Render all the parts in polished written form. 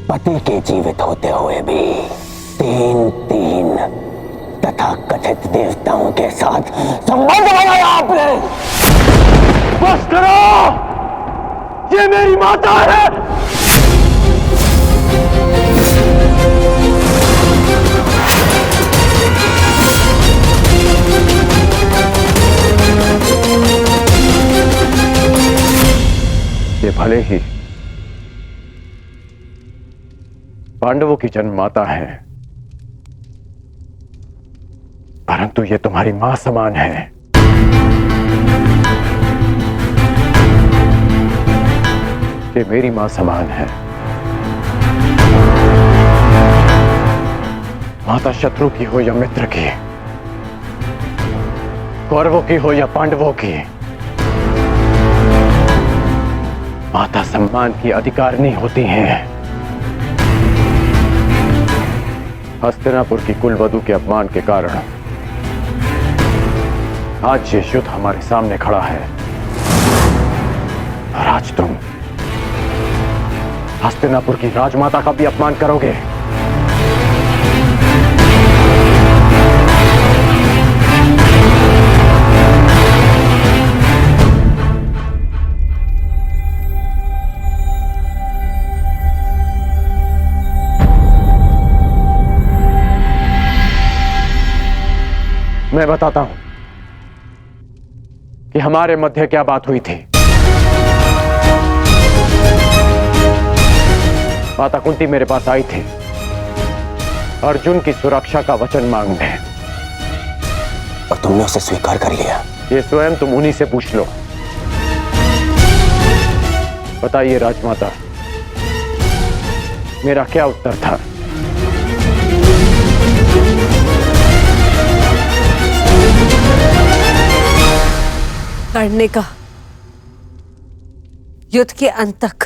पति के जीवित होते हुए भी तीन तीन तथा कथित देवताओं के साथ संबंध बनाया आपने। बस करो, ये मेरी माता है। ये भले ही पांडवों की जन्ममाता है, परंतु ये तुम्हारी मां समान है। ये मेरी मां समान है। माता शत्रु की हो या मित्र की, कौरवों की हो या पांडवों की, माता सम्मान की अधिकारिणी होती हैं। हस्तिनापुर की कुलवधू के अपमान के कारण आज ये युद्ध हमारे सामने खड़ा है और आज तुम हस्तिनापुर की राजमाता का भी अपमान करोगे। मैं बताता हूं कि हमारे मध्य क्या बात हुई थी। माता कुंती मेरे पास आई थी अर्जुन की सुरक्षा का वचन मांगने, और तुमने उसे स्वीकार कर लिया। ये स्वयं तुम उन्हीं से पूछ लो। बताइए राजमाता, मेरा क्या उत्तर था? लड़ने का, युद्ध के अंत तक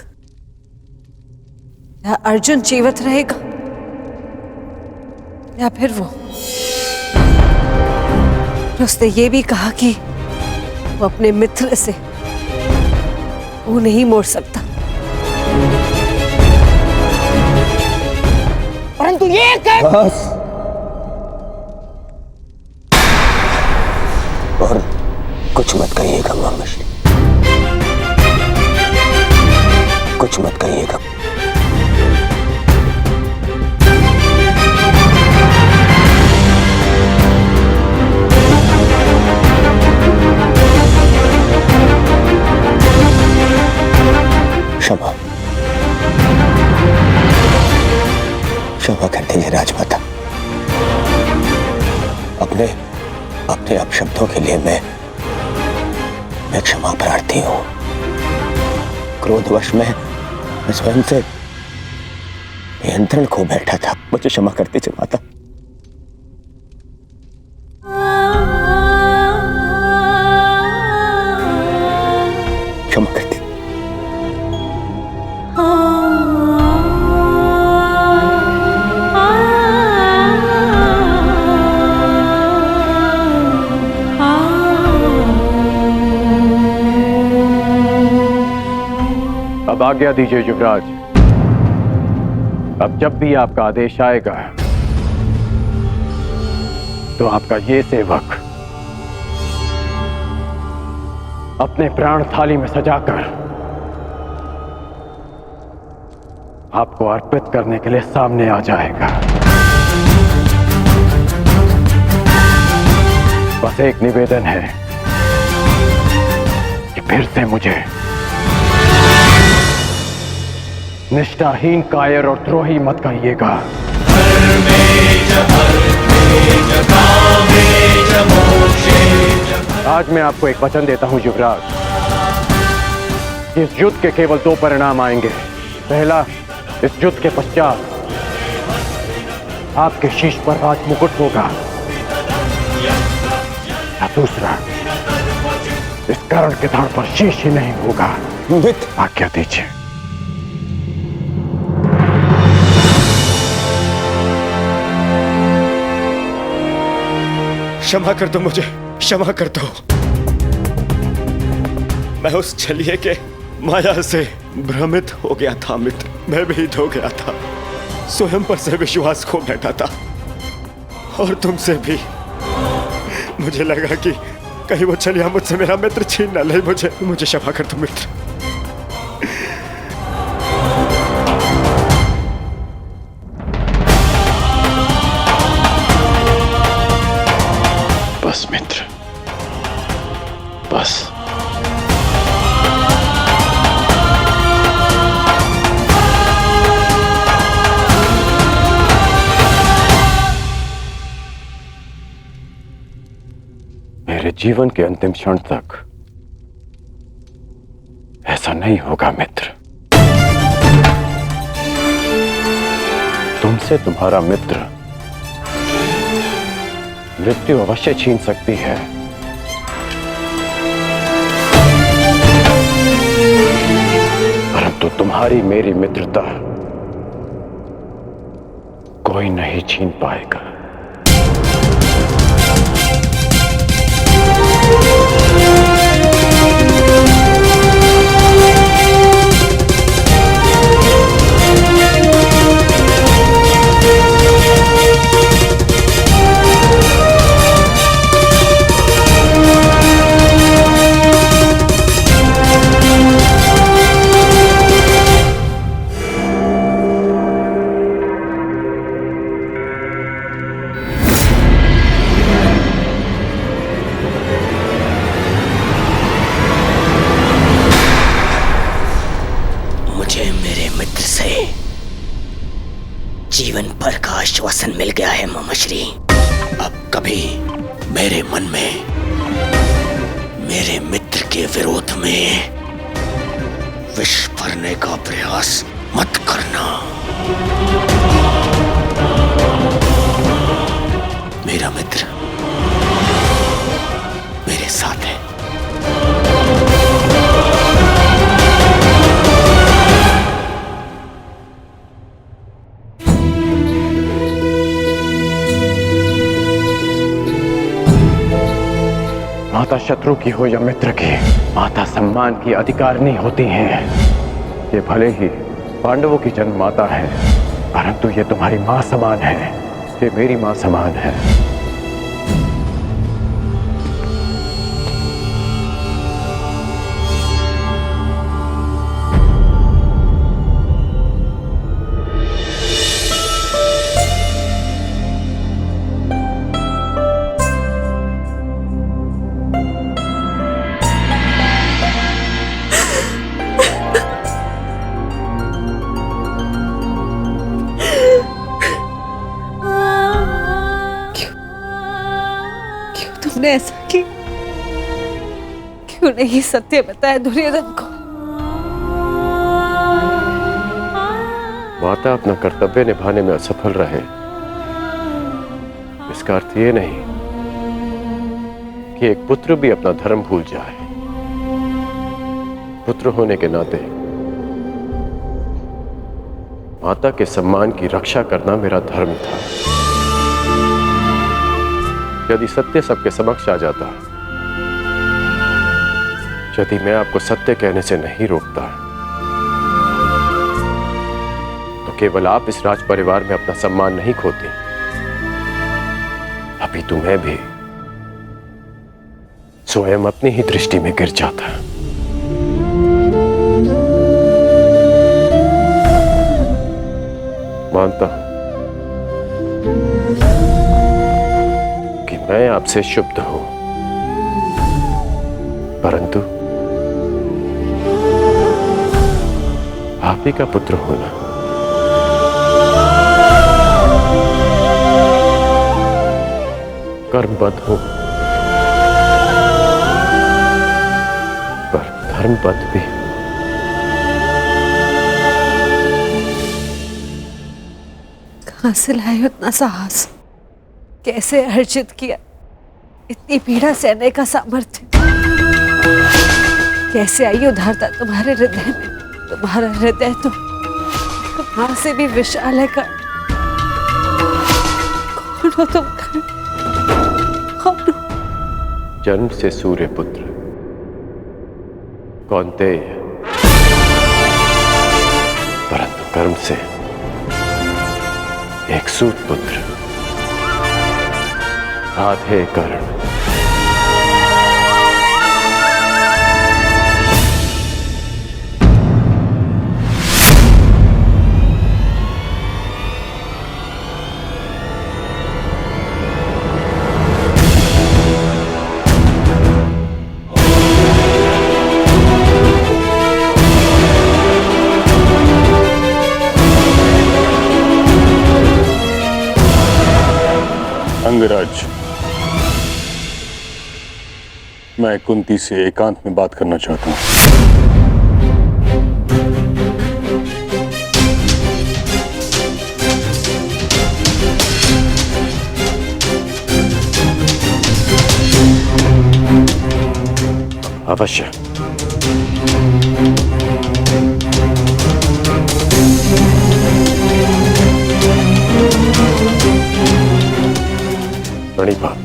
या अर्जुन जीवित रहेगा या फिर उसने ये भी कहा कि वो अपने मित्र से वो नहीं मोड़ सकता। परंतु ये बस। और कुछ मत कहिएगा मामश्री, कुछ मत कहिएगा। क्षमा, क्षमा कर दीजिए राजमाता। अपने अपशब्दों के लिए मैं क्षमा प्रार्थी हूं। क्रोधवश मैं स्वयं से नियंत्रण खो बैठा था। मुझे क्षमा कर दीजिए माता। क्षमा कर दीजिए। अब आज्ञा दीजिए युवराज। अब जब भी आपका आदेश आएगा तो आपका ये सेवक अपने प्राण थाली में सजाकर आपको अर्पित करने के लिए सामने आ जाएगा। बस एक निवेदन है कि फिर से मुझे निष्ठाहीन, कायर और द्रोही मत कहिएगा। आज मैं आपको एक वचन देता हूं युवराज। इस युद्ध के केवल दो परिणाम आएंगे। पहला, इस युद्ध के पश्चात आपके शीश पर राज मुकुट होगा, या दूसरा, इस कर्ण के धड़ पर शीश ही नहीं होगा। आज्ञा दीजिए। क्षमा कर दो मुझे, क्षमा कर दो। मैं उस छलिए के माया से भ्रमित हो गया था मित्र, मैं भीत हो गया था, स्वयं पर से विश्वास खो बैठा था और तुमसे भी। मुझे लगा कि कहीं वो चलिया मुझसे मेरा मित्र छीन न ले। मुझे क्षमा कर दो मित्र। बस मित्र, बस। मेरे जीवन के अंतिम क्षण तक ऐसा नहीं होगा मित्र। तुमसे तुम्हारा मित्र मृत्यु अवश्य छीन सकती है, परंतु तुम्हारी मेरी मित्रता कोई नहीं छीन पाएगा। जीवन भर का आश्वासन मिल गया है मामाश्री। अब कभी मेरे मन में मेरे मित्र के विरोध में विष भरने का प्रयास मत करना। मेरा मित्र मेरे साथ है। माता शत्रु की हो या मित्र की, माता सम्मान की अधिकारिणी होती हैं। ये भले ही पांडवों की जन्म माता है, परंतु ये तुम्हारी मां समान है, ये मेरी मां समान है। तुमने ऐसा क्यों नहीं सत्य बताया दुर्योधन को? माता अपना कर्तव्य निभाने में असफल रहे, इसका अर्थ ये नहीं कि एक पुत्र भी अपना धर्म भूल जाए। पुत्र होने के नाते माता के सम्मान की रक्षा करना मेरा धर्म था। यदि सत्य सबके समक्ष आ जाता, यदि मैं आपको सत्य कहने से नहीं रोकता, तो केवल आप इस राज परिवार में अपना सम्मान नहीं खोती, अभी तुम्हें भी स्वयं अपनी ही दृष्टि में गिर जाता। मानता हूं कि मैं आपसे शुद्ध हूं, परंतु आप ही का पुत्र होना कर्मबद्ध हूं, पर धर्मबद्ध भी। कहां से लाए उतना साहस? कैसे अर्जित किया इतनी पीड़ा सहने का सामर्थ्य? कैसे आई उदारता तुम्हारे हृदय में? तुम्हारा हृदय तो कहां से भी विशाल है। कौन हो तुम? कौन हो? जन्म से सूर्य पुत्र कौन्तेय। परंतु कर्म से एक सूत पुत्र, आधे कर्ण। अंगराज, मैं कुंती से एकांत में बात करना चाहता हूं। अवश्य। बड़ी बात।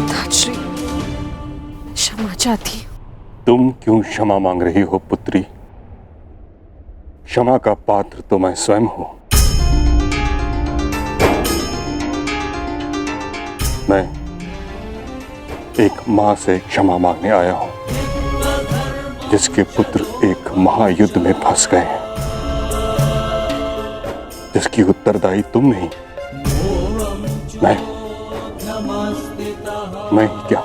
ताजश्री, क्षमा चाहती हूँ। तुम क्यों क्षमा मांग रही हो पुत्री? क्षमा का पात्र तो मैं स्वयं हूं। मैं एक मां से क्षमा मांगने आया हूं जिसके पुत्र एक महायुद्ध में फंस गए हैं, जिसकी उत्तरदायी तुम नहीं, मैं ही क्या,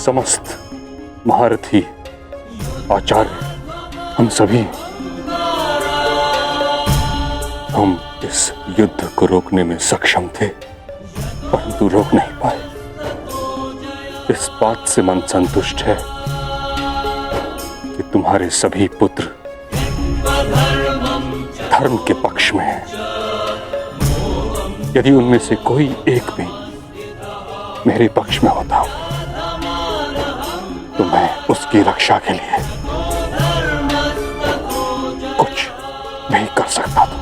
समस्त महारथी, आचार्य, हम सभी, हम इस युद्ध को रोकने में सक्षम थे, परंतु रोक नहीं पाए। इस बात से मन संतुष्ट है कि तुम्हारे सभी पुत्र धर्म के पक्ष में हैं। यदि उनमें से कोई एक भी मेरे पक्ष में होता तो मैं उसकी रक्षा के लिए कुछ नहीं कर सकता था।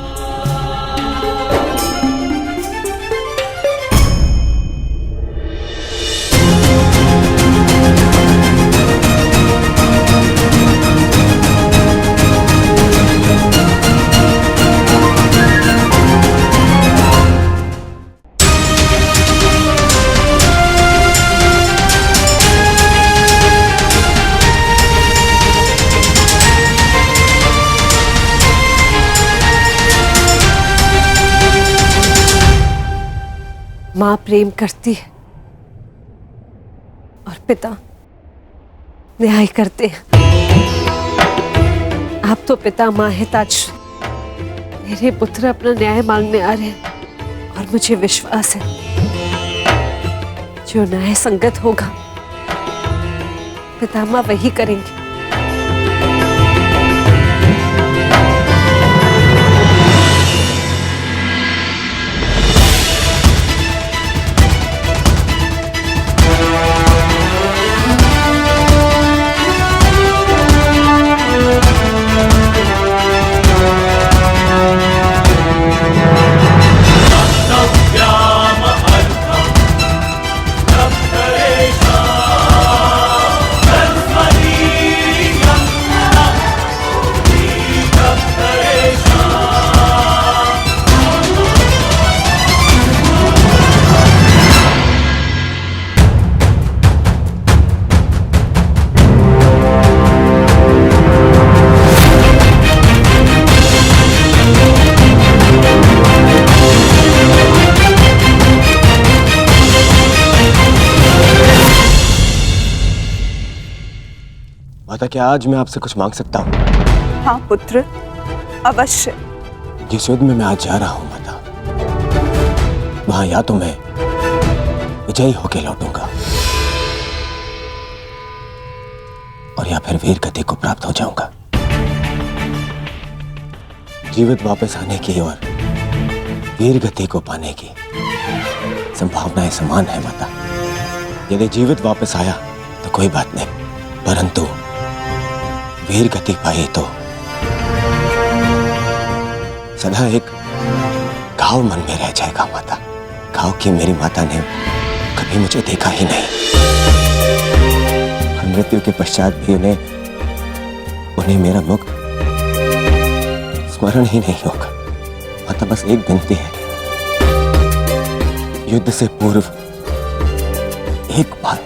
मां प्रेम करती है और पिता न्याय करते हैं। आप तो पिता मां है ताजश्री। मेरे पुत्र अपना न्याय मांगने आ रहे हैं और मुझे विश्वास है जो न्याय संगत होगा पितामह वही करेंगे। माता, क्या आज मैं आपसे कुछ मांग सकता हूँ? हाँ पुत्र, अवश्य। जिस युद्ध में मैं आज जा रहा हूँ माता, वहां या तो मैं विजयी होके लौटूंगा और या फिर वीर गति को प्राप्त हो जाऊंगा। जीवित वापस आने की और वीर गति को पाने की संभावनाएं समान है माता, यदि जीवित वापस आया तो कोई बात नहीं, परंतु वीर गति पाई तो सदा एक घाव मन में रह जाएगा माता। घाव कि मेरी माता ने कभी मुझे देखा ही नहीं और मृत्यु के पश्चात भी उन्हें मेरा मुख स्मरण ही नहीं होगा। माता बस एक विनती है, युद्ध से पूर्व एक बार,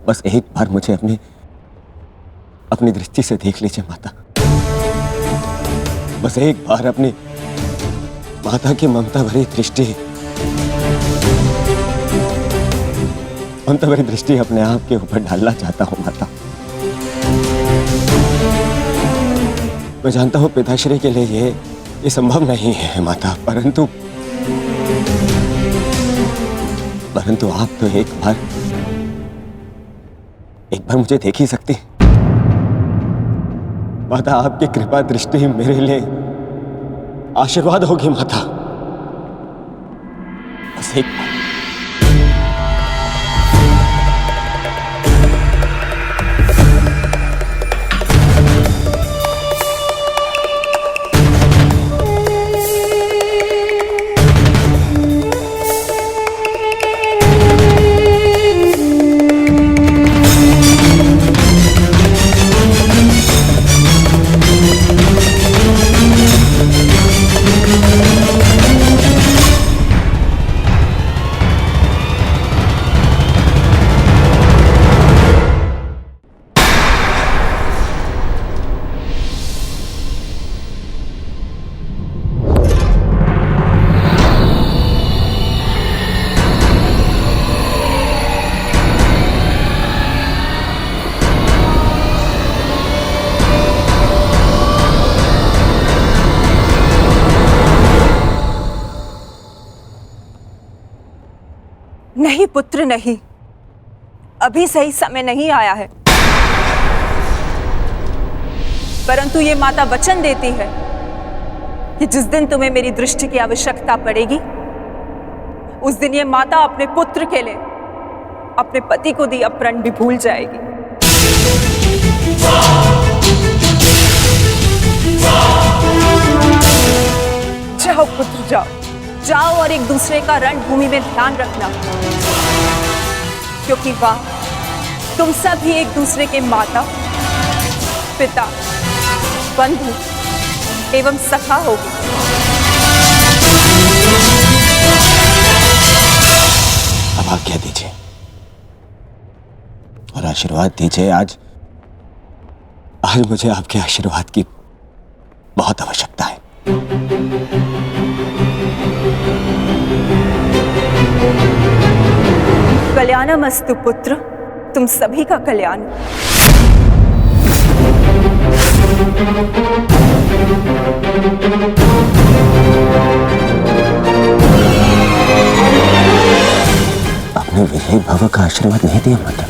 बस एक बार मुझे अपनी दृष्टि से देख लीजिए माता। बस एक बार अपनी माता की ममता भरी दृष्टि अपने आप के ऊपर डालना चाहता हूं माता। मैं जानता हूं पिताश्री के लिए ये संभव नहीं है माता, परंतु आप तो एक बार मुझे देख ही सकती माता। आपकी कृपा दृष्टि मेरे लिए आशीर्वाद होगी माता। बस एक बार। नहीं पुत्र नहीं, अभी सही समय नहीं आया है। परंतु ये माता वचन देती है कि जिस दिन तुम्हें मेरी दृष्टि की आवश्यकता पड़ेगी, उस दिन ये माता अपने पुत्र के लिए अपने पति को दिया प्रण भी भूल जाएगी। जाओ पुत्र जाओ, जाओ और एक दूसरे का रणभूमि में ध्यान रखना, क्योंकि वहां तुम सब ही एक दूसरे के माता, पिता, बंधु एवं सखा होगी। अब आज्ञा दीजिए और आशीर्वाद दीजिए। आज मुझे आपके आशीर्वाद की बहुत आवश्यकता है। कल्याणमस्तु पुत्र, तुम सभी का कल्याण। आपने विजयी भव का आशीर्वाद नहीं दिया माता।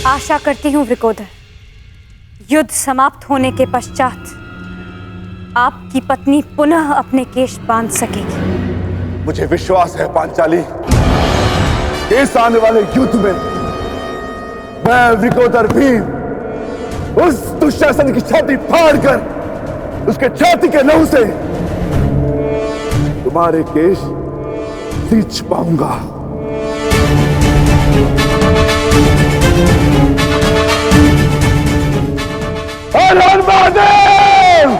आशा करती हूँ वृकोदर, युद्ध समाप्त होने के पश्चात आपकी पत्नी पुनः अपने केश बांध सकेगी। मुझे विश्वास है पांचाली, इस आने वाले युद्ध में मैं वृकोदर भीम उस दुशासन की छाती फाड़कर उसके छाती के लहू से तुम्हारे केश सींच पाऊंगा। हर हर महादेव!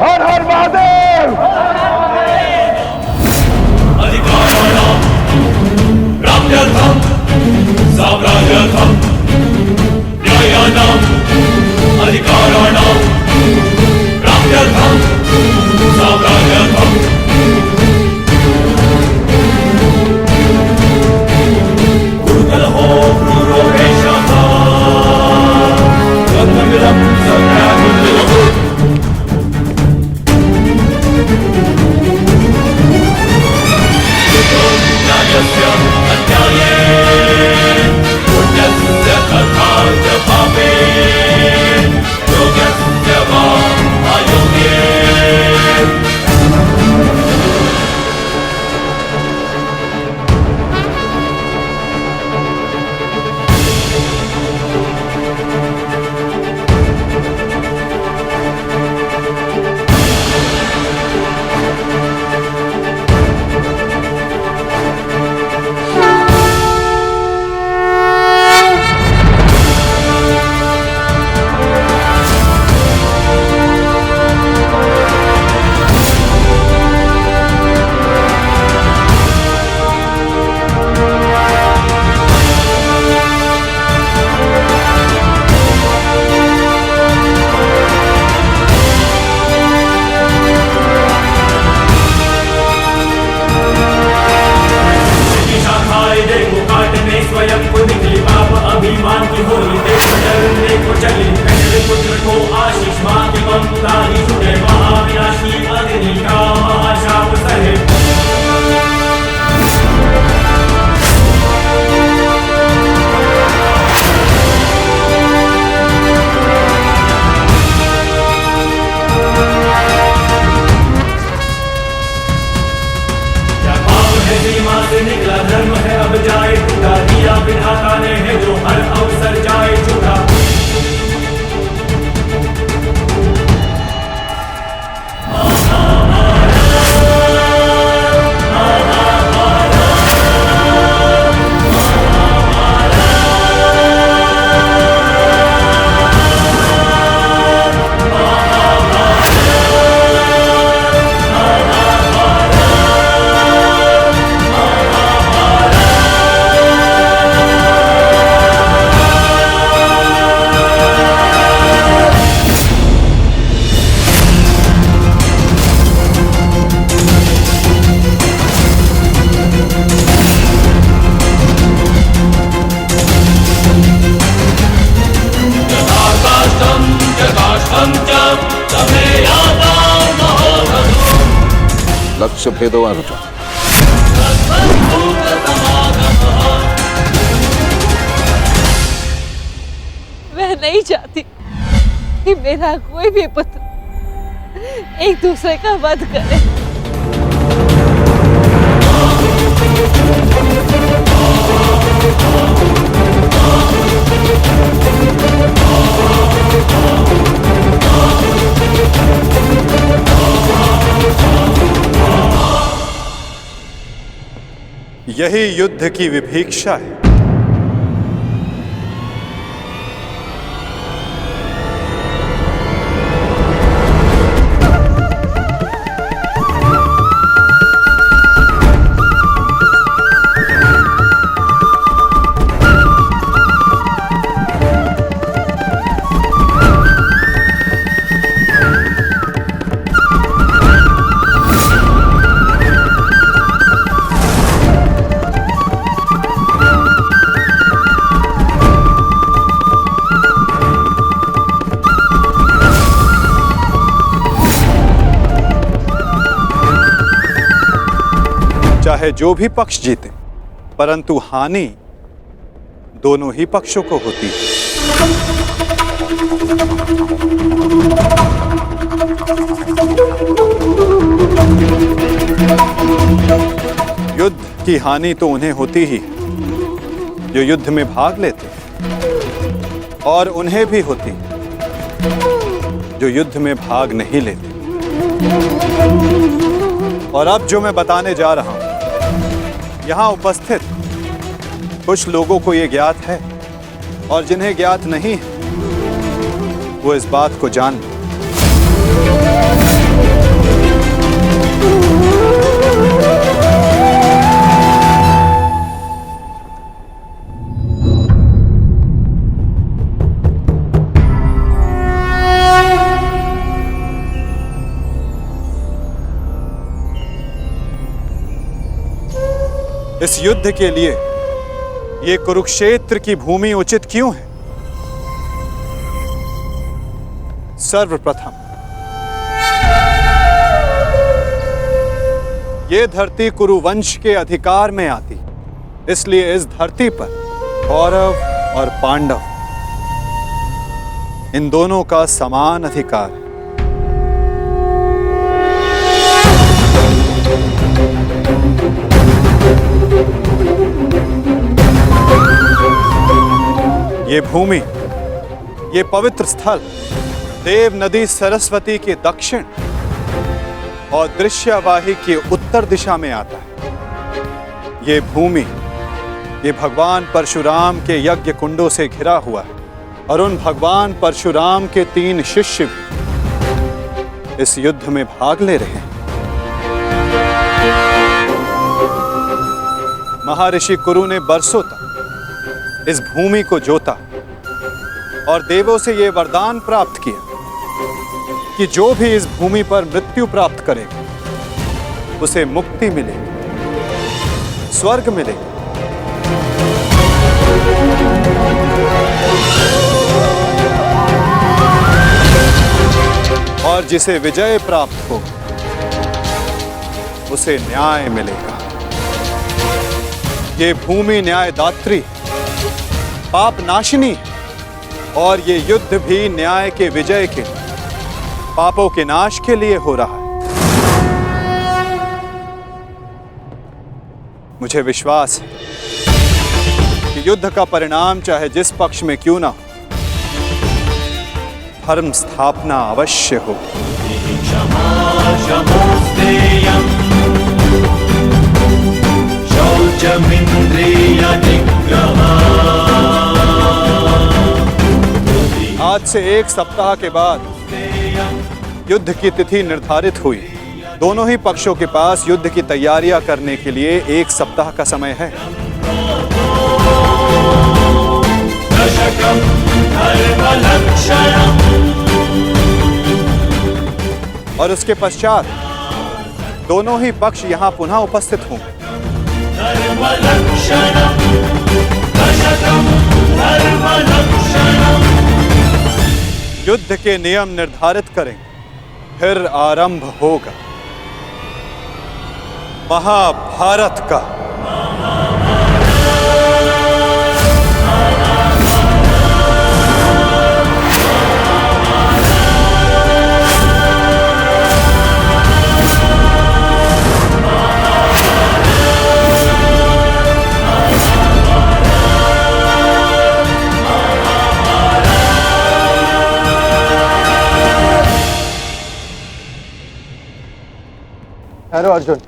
हर हर महादेव! अधिकाराणां प्राप्त्यर्थं साम्राज्यर्थं न्यायानां अधिकाराणां प्राप्त्यर्थं साम्राज्यर्थं से भेदो अर्जुन। मैं नहीं चाहती कि मेरा कोई भी पुत्र एक दूसरे का वध करे। यही युद्ध की विभीषा है। चाहे जो भी पक्ष जीते, परंतु हानि दोनों ही पक्षों को होती है। युद्ध की हानि तो उन्हें होती ही जो युद्ध में भाग लेते, और उन्हें भी होती जो युद्ध में भाग नहीं लेते। और अब जो मैं बताने जा रहा हूं, यहाँ उपस्थित कुछ लोगों को ये ज्ञात है, और जिन्हें ज्ञात नहीं है वो इस बात को जान लें। इस युद्ध के लिए ये कुरुक्षेत्र की भूमि उचित क्यों है? सर्वप्रथम ये धरती कुरुवंश के अधिकार में आती, इसलिए इस धरती पर कौरव और पांडव इन दोनों का समान अधिकार है। ये भूमि, ये पवित्र स्थल देव नदी सरस्वती के दक्षिण और दृश्यवाही के उत्तर दिशा में आता है। ये भूमि, ये भगवान परशुराम के यज्ञ कुंडों से घिरा हुआ है, और उन भगवान परशुराम के 3 शिष्य भी इस युद्ध में भाग ले रहे हैं। महर्षि कुरु ने बरसों तक इस भूमि को जोता और देवों से यह वरदान प्राप्त किया कि जो भी इस भूमि पर मृत्यु प्राप्त करेगा उसे मुक्ति मिलेगी, स्वर्ग मिलेगा। और जिसे विजय प्राप्त हो उसे न्याय मिलेगा। ये भूमि न्यायदात्री, पाप नाशिनी है, और ये युद्ध भी न्याय के विजय के, पापों के नाश के लिए हो रहा है। मुझे विश्वास है कि युद्ध का परिणाम चाहे जिस पक्ष में क्यों ना हो, धर्म स्थापना अवश्य हो। आज से 1 सप्ताह के बाद युद्ध की तिथि निर्धारित हुई। दोनों ही पक्षों के पास युद्ध की तैयारियां करने के लिए 1 सप्ताह का समय है। और उसके पश्चात दोनों ही पक्ष यहां पुनः उपस्थित होंगे। युद्ध के नियम निर्धारित करें, फिर आरंभ होगा। महाभारत का। हेलो अर्जुन।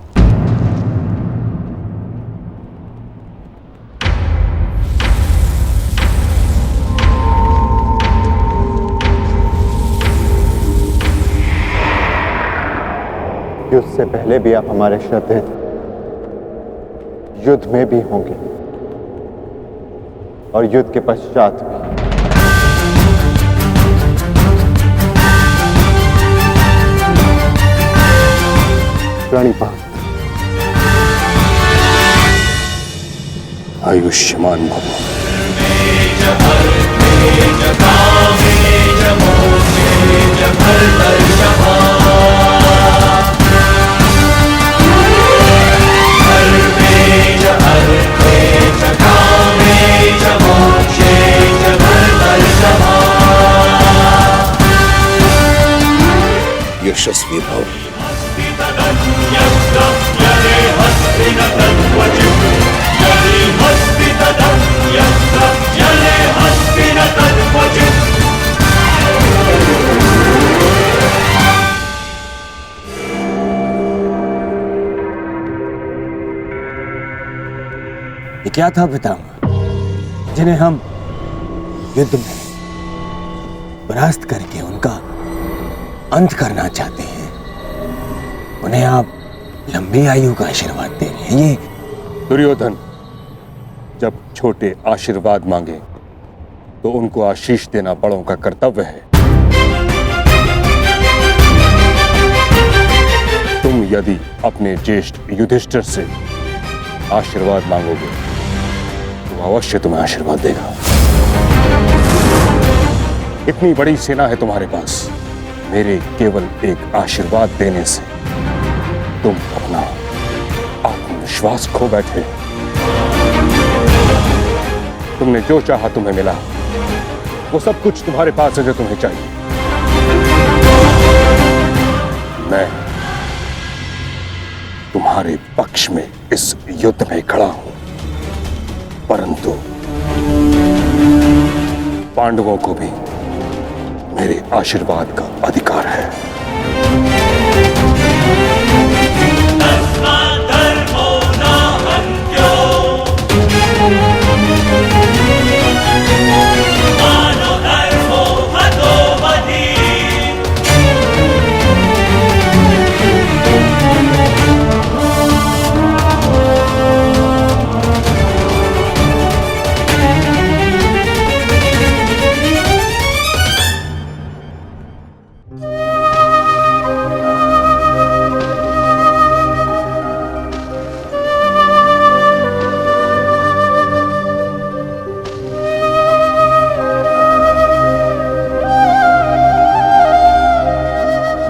युद्ध से पहले भी आप हमारे श्रद्धेय थे, युद्ध में भी होंगे और युद्ध के पश्चात भी। प्रणिपात। आयुष्मान भव। यशस्वी भव। ये क्या था पितामह, जिन्हें हम युद्ध में परास्त करके उनका अंत करना चाहते हैं, उन्हें आप लंबी आयु का आशीर्वाद दे रहे हैं? ये दुर्योधन जब छोटे आशीर्वाद मांगे तो उनको आशीष देना बड़ों का कर्तव्य है। तुम यदि अपने ज्येष्ठ युधिष्ठिर से आशीर्वाद मांगोगे तो अवश्य तुम्हें आशीर्वाद देगा। इतनी बड़ी सेना है तुम्हारे पास, मेरे केवल एक आशीर्वाद देने से तुम अपना आत्मविश्वास खो बैठे। तुमने जो चाहा तुम्हें मिला, वो सब कुछ तुम्हारे पास है जो तुम्हें चाहिए। मैं तुम्हारे पक्ष में इस युद्ध में खड़ा हूं, परंतु पांडवों को भी मेरे आशीर्वाद का अधिकार है।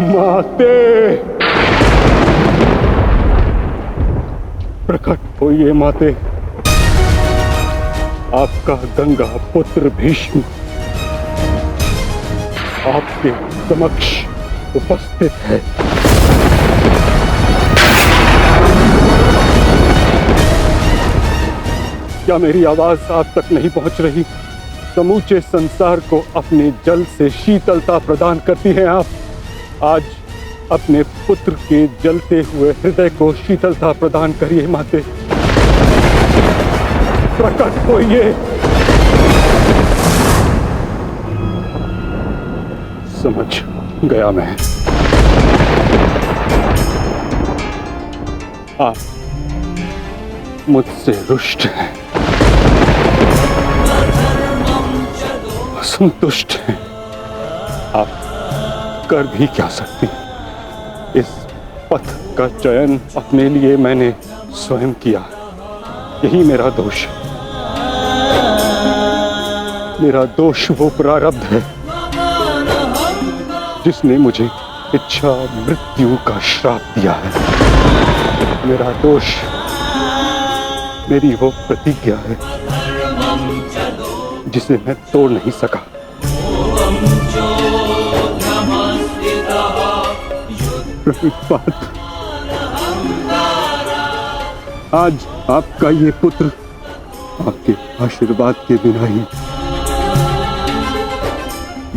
माते, प्रकट होइए माते। आपका गंगा पुत्र भीष्म आपके समक्ष उपस्थित है। क्या मेरी आवाज आप तक नहीं पहुंच रही? समूचे संसार को अपने जल से शीतलता प्रदान करती हैं आप। आज अपने पुत्र के जलते हुए हृदय को शीतलता प्रदान करिए माते। प्रकट होइए। समझ गया मैं। आप मुझसे रुष्ट हैं, असंतुष्ट हैं। आप कर भी क्या सकती? इस पथ का चयन अपने लिए मैंने स्वयं किया, यही मेरा दोष है। मेरा दोष वो प्रारब्ध है जिसने मुझे इच्छा मृत्यु का श्राप दिया है। मेरा दोष मेरी वो प्रतिज्ञा है जिसे मैं तोड़ नहीं सका। रही बात आज आपका ये पुत्र आपके आशीर्वाद के बिना ही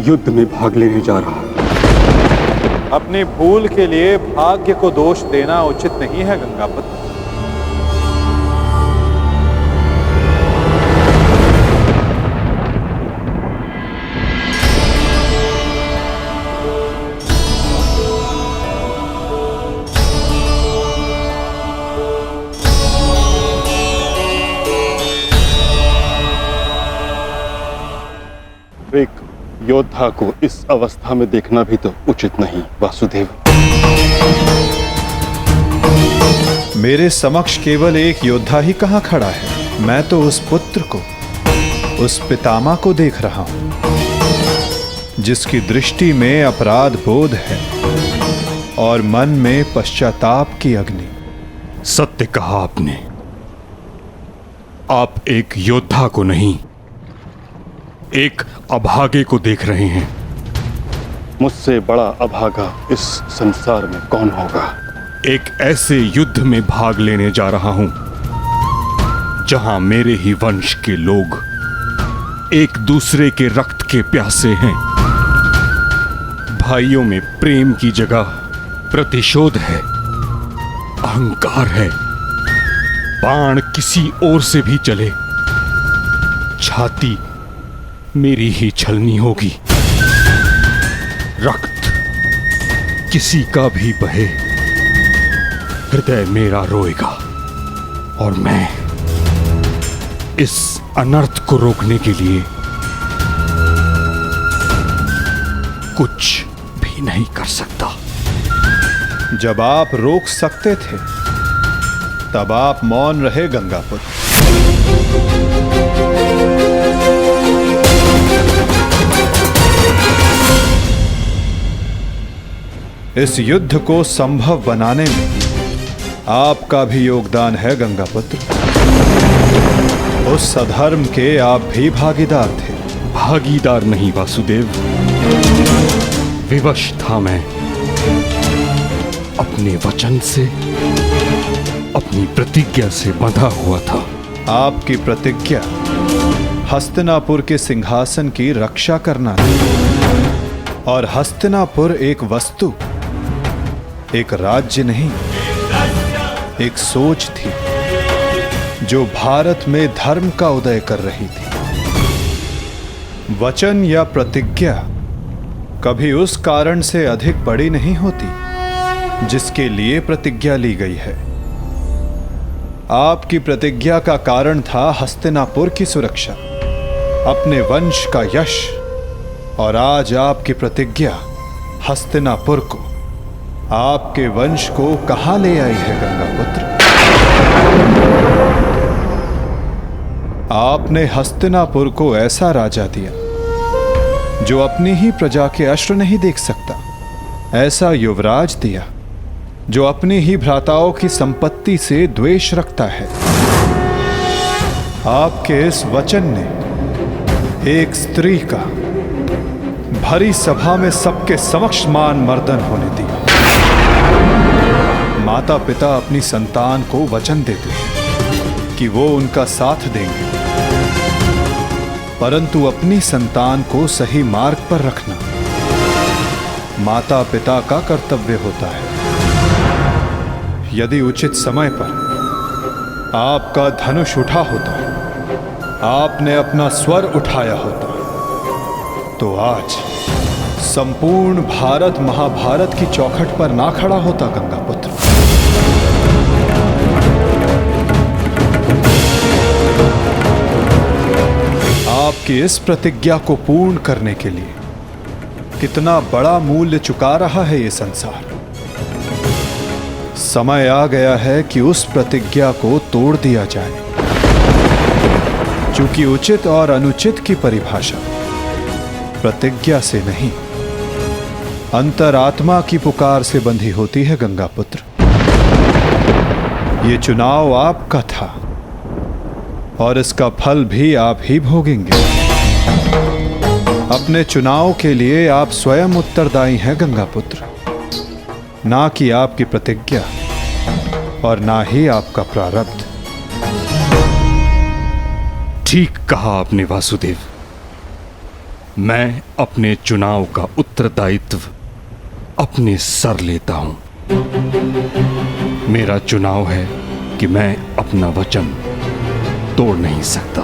युद्ध में भाग लेने जा रहा है। अपनी भूल के लिए भाग्य को दोष देना उचित नहीं है गंगापुत्र। एक योद्धा को इस अवस्था में देखना भी तो उचित नहीं वासुदेव। मेरे समक्ष केवल एक योद्धा ही कहां खड़ा है। मैं तो उस पुत्र को, उस पितामह को देख रहा हूं जिसकी दृष्टि में अपराध बोध है और मन में पश्चाताप की अग्नि। सत्य कहा आपने। आप एक योद्धा को नहीं, एक अभागे को देख रहे हैं। मुझसे बड़ा अभागा इस संसार में कौन होगा। एक ऐसे युद्ध में भाग लेने जा रहा हूं जहां मेरे ही वंश के लोग एक दूसरे के रक्त के प्यासे हैं। भाइयों में प्रेम की जगह प्रतिशोध है, अहंकार है। बाण किसी ओर से भी चले, छाती मेरी ही छलनी होगी। रक्त किसी का भी बहे, हृदय मेरा रोएगा और मैं इस अनर्थ को रोकने के लिए कुछ भी नहीं कर सकता। जब आप रोक सकते थे तब आप मौन रहे गंगापुत्र। इस युद्ध को संभव बनाने में आपका भी योगदान है गंगापुत्र। उस अधर्म के आप भी भागीदार थे। भागीदार नहीं वासुदेव, विवश था मैं अपने वचन से, अपनी प्रतिज्ञा से बंधा हुआ था। आपकी प्रतिज्ञा हस्तिनापुर के सिंहासन की रक्षा करना थी और हस्तिनापुर एक वस्तु, एक राज्य नहीं, एक सोच थी जो भारत में धर्म का उदय कर रही थी। वचन या प्रतिज्ञा कभी उस कारण से अधिक बड़ी नहीं होती जिसके लिए प्रतिज्ञा ली गई है। आपकी प्रतिज्ञा का कारण था हस्तिनापुर की सुरक्षा, अपने वंश का यश, और आज आपकी प्रतिज्ञा हस्तिनापुर को, आपके वंश को कहां ले आई है गंगापुत्र? आपने हस्तिनापुर को ऐसा राजा दिया जो अपनी ही प्रजा के अश्रु नहीं देख सकता, ऐसा युवराज दिया जो अपनी ही भ्राताओं की संपत्ति से द्वेष रखता है। आपके इस वचन ने एक स्त्री का भरी सभा में सबके समक्ष मान मर्दन होने दिया। माता पिता अपनी संतान को वचन देते हैं कि वो उनका साथ देंगे, परंतु अपनी संतान को सही मार्ग पर रखना माता पिता का कर्तव्य होता है। यदि उचित समय पर आपका धनुष उठा होता, आपने अपना स्वर उठाया होता, तो आज संपूर्ण भारत महाभारत की चौखट पर ना खड़ा होता गंगापुत्र। आपकी इस प्रतिज्ञा को पूर्ण करने के लिए कितना बड़ा मूल्य चुका रहा है ये संसार। समय आ गया है कि उस प्रतिज्ञा को तोड़ दिया जाए, क्योंकि उचित और अनुचित की परिभाषा प्रतिज्ञा से नहीं, अंतरात्मा की पुकार से बंधी होती है गंगापुत्र। ये चुनाव आपका था और इसका फल भी आप ही भोगेंगे। अपने चुनाव के लिए आप स्वयं उत्तरदायी हैं गंगापुत्र, ना कि आपकी प्रतिज्ञा और ना ही आपका प्रारब्ध। ठीक कहा आपने वासुदेव। मैं अपने चुनाव का उत्तरदायित्व अपने सर लेता हूं। मेरा चुनाव है कि मैं अपना वचन तोड़ नहीं सकता।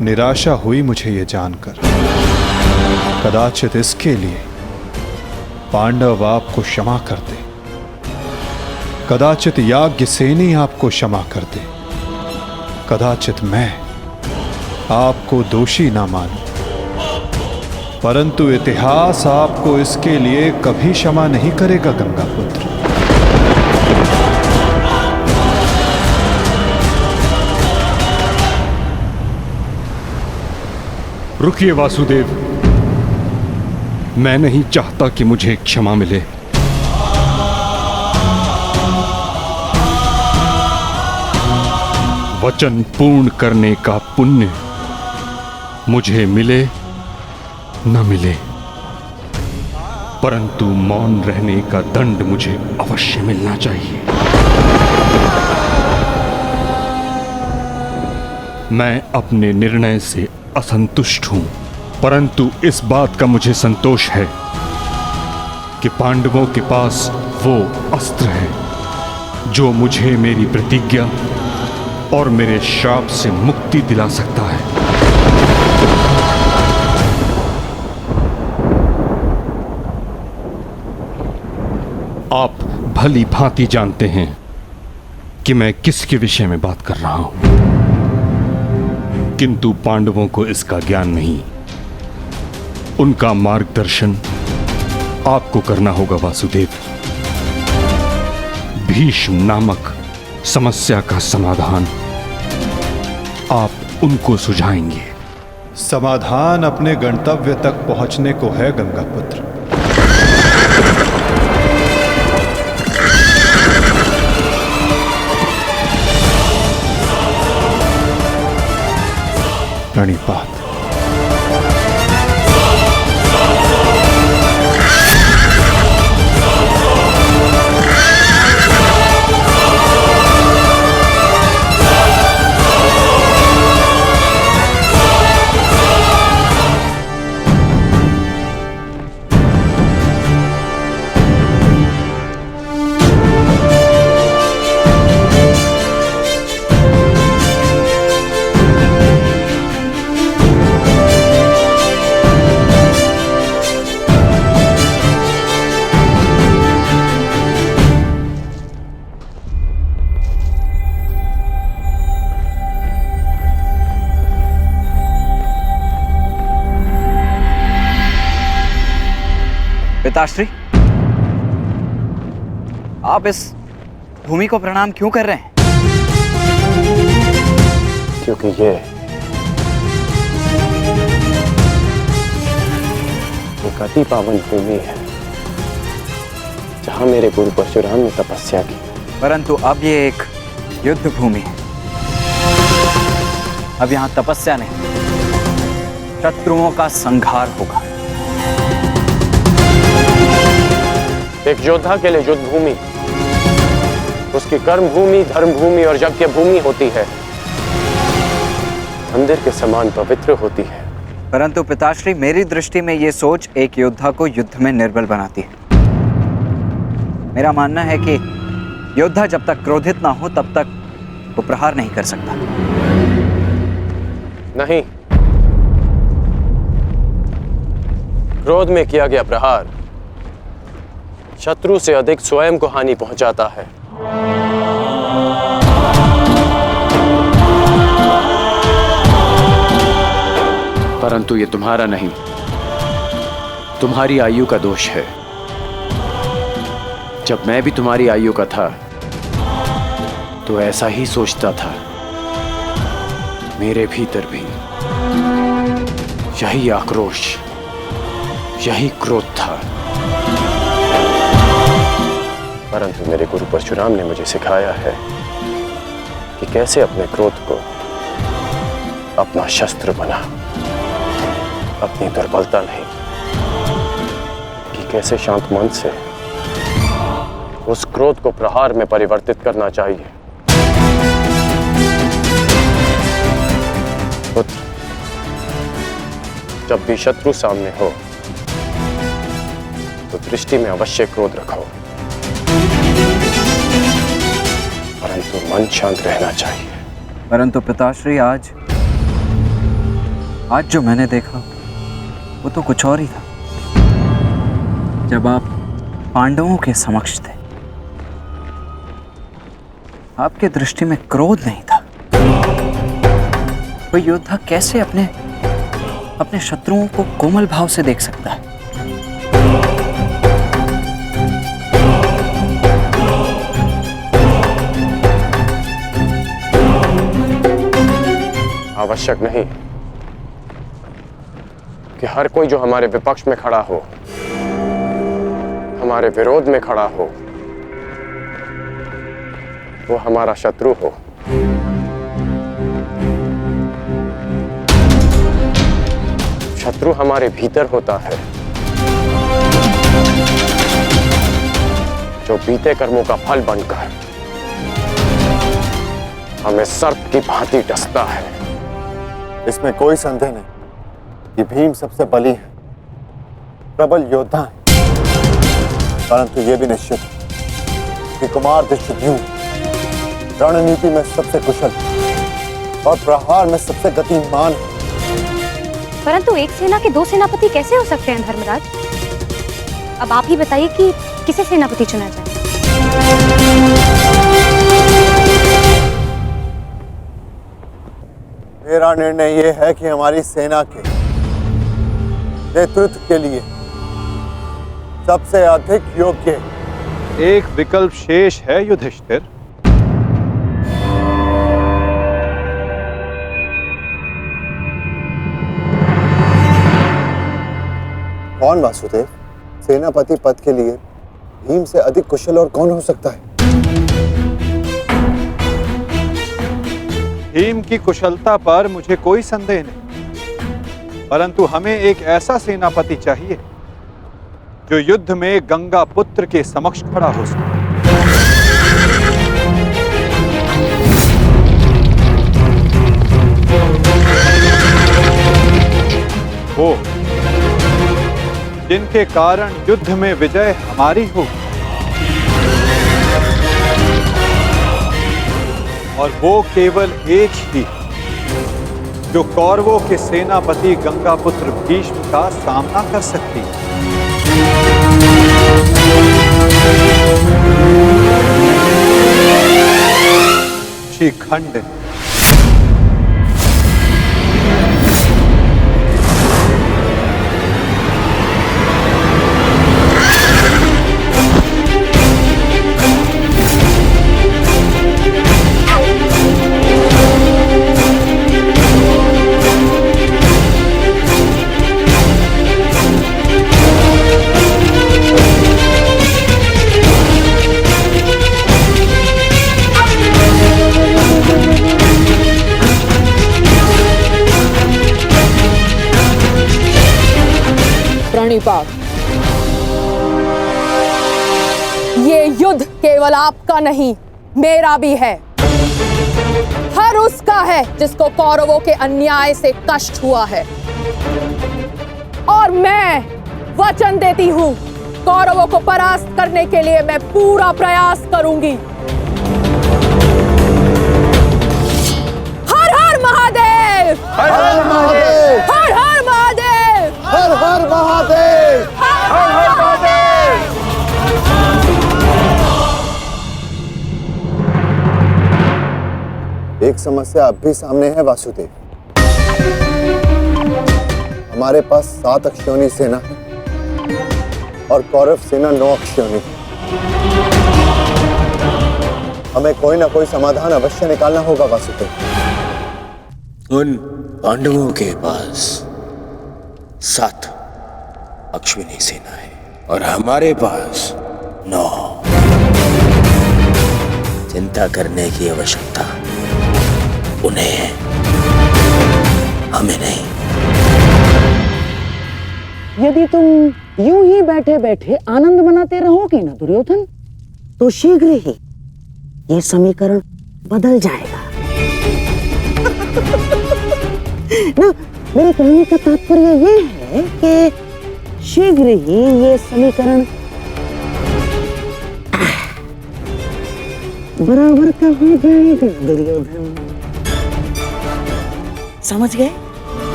निराशा हुई मुझे ये जानकर। कदाचित इसके लिए पांडव आपको क्षमा कर दे, कदाचित याज्ञसेनी आपको क्षमा कर दे, कदाचित मैं आपको दोषी ना मानूं, परंतु इतिहास आपको इसके लिए कभी क्षमा नहीं करेगा गंगापुत्र। रुकिए वासुदेव, मैं नहीं चाहता कि मुझे क्षमा मिले। वचन पूर्ण करने का पुण्य मुझे मिले न मिले, परंतु मौन रहने का दंड मुझे अवश्य मिलना चाहिए। मैं अपने निर्णय से असंतुष्ट हूं, परंतु इस बात का मुझे संतोष है कि पांडवों के पास वो अस्त्र है जो मुझे मेरी प्रतिज्ञा और मेरे श्राप से मुक्ति दिला सकता है। आप भली भांति जानते हैं कि मैं किसके विषय में बात कर रहा हूं, किंतु पांडवों को इसका ज्ञान नहीं। उनका मार्गदर्शन आपको करना होगा वासुदेव। भीष्म नामक समस्या का समाधान आप उनको सुझाएंगे। समाधान अपने गंतव्य तक पहुंचने को है गंगापुत्र। प्रणिपात। पिताश्री, आप इस भूमि को प्रणाम क्यों कर रहे हैं? क्योंकि ये एक अति पावन भूमि है जहां मेरे गुरु परशुराम ने तपस्या की। परंतु अब ये एक युद्ध भूमि है। अब यहां तपस्या नहीं, शत्रुओं का संहार होगा। एक योद्धा के लिए युद्ध भूमि उसकी कर्म भूमि, धर्म भूमि और यज्ञ भूमि होती है, मंदिर के समान पवित्र होती है। परंतु पिताश्री, मेरी दृष्टि में ये सोच एक योद्धा को युद्ध में निर्बल बनाती है। मेरा मानना है कि योद्धा जब तक क्रोधित ना हो तब तक वो प्रहार नहीं कर सकता। नहीं, क्रोध में किया गया प्रहार शत्रु से अधिक स्वयं को हानि पहुंचाता है। परंतु ये तुम्हारा नहीं, तुम्हारी आयु का दोष है। जब मैं भी तुम्हारी आयु का था तो ऐसा ही सोचता था। मेरे भीतर भी यही आक्रोश, यही क्रोध था। परंतु मेरे गुरु परशुराम ने मुझे सिखाया है कि कैसे अपने क्रोध को अपना शस्त्र बना, अपनी दुर्बलता नहीं, कि कैसे शांत मन से उस क्रोध को प्रहार में परिवर्तित करना चाहिए। पुत्र, जब भी शत्रु सामने हो तो दृष्टि में अवश्य क्रोध रखो, परंतु मन शांत रहना चाहिए। परंतु पिताश्री, आज जो मैंने देखा वो तो कुछ और ही था। जब आप पांडवों के समक्ष थे, आपके दृष्टि में क्रोध नहीं था। कोई योद्धा कैसे अपने शत्रुओं को कोमल भाव से देख सकता है? आवश्यक नहीं कि हर कोई जो हमारे विपक्ष में खड़ा हो, हमारे विरोध में खड़ा हो, वो हमारा शत्रु हो। शत्रु हमारे भीतर होता है, जो बीते कर्मों का फल बनकर हमें सर्प की भांति डसता है। इसमें कोई संदेह नहीं कि भीम सबसे बली है, प्रबल योद्धा है, परंतु यह भी निश्चित है कि कुमार धृष्टद्युम्न रणनीति में सबसे कुशल और प्रहार में सबसे गतिमान है। परंतु एक सेना के 2 सेनापति कैसे हो सकते हैं धर्मराज? अब आप ही बताइए कि किसे सेनापति चुना जाए। मेरा निर्णय यह है कि हमारी सेना के नेतृत्व के लिए सबसे अधिक योग्य एक विकल्प शेष है युधिष्ठिर। कौन वासुदेव? सेनापति पद के लिए भीम से अधिक कुशल और कौन हो सकता है? भीम की कुशलता पर मुझे कोई संदेह नहीं, परंतु हमें एक ऐसा सेनापति चाहिए जो युद्ध में गंगा पुत्र के समक्ष खड़ा हो सके। वो जिनके कारण युद्ध में विजय हमारी हो, और वो केवल एक ही जो कौरवों के सेनापति गंगापुत्र भीष्म का सामना कर सकती है। शिखंड। प्रणिपात, ये युद्ध केवल आपका नहीं, मेरा भी है। हर उसका है जिसको कौरवों के अन्याय से कष्ट हुआ है, और मैं वचन देती हूं, कौरवों को परास्त करने के लिए मैं पूरा प्रयास करूंगी। हर हर महादेव! हर हर महादेव! हर हर महादेव! हर हर महादेव! हर हर महादेव! एक समस्या अब भी सामने है वासुदेव। हमारे पास 7 अक्षौणी सेना है और कौरव सेना 9 अक्षौणी। हमें कोई ना कोई समाधान अवश्य निकालना होगा वासुदेव। उन पांडवों के पास 7 अश्विनी सेना है और हमारे पास 9। चिंता करने की आवश्यकता उन्हें है, हमें नहीं। यदि तुम यूं ही बैठे बैठे आनंद मनाते रहोगे ना दुर्योधन, तो शीघ्र ही ये समीकरण बदल जाएगा। ना, मेरे कहने का तात्पर्य ये है कि शीघ्र ही ये समीकरण बराबर का हो जाएगा दुर्योधन। समझ गए?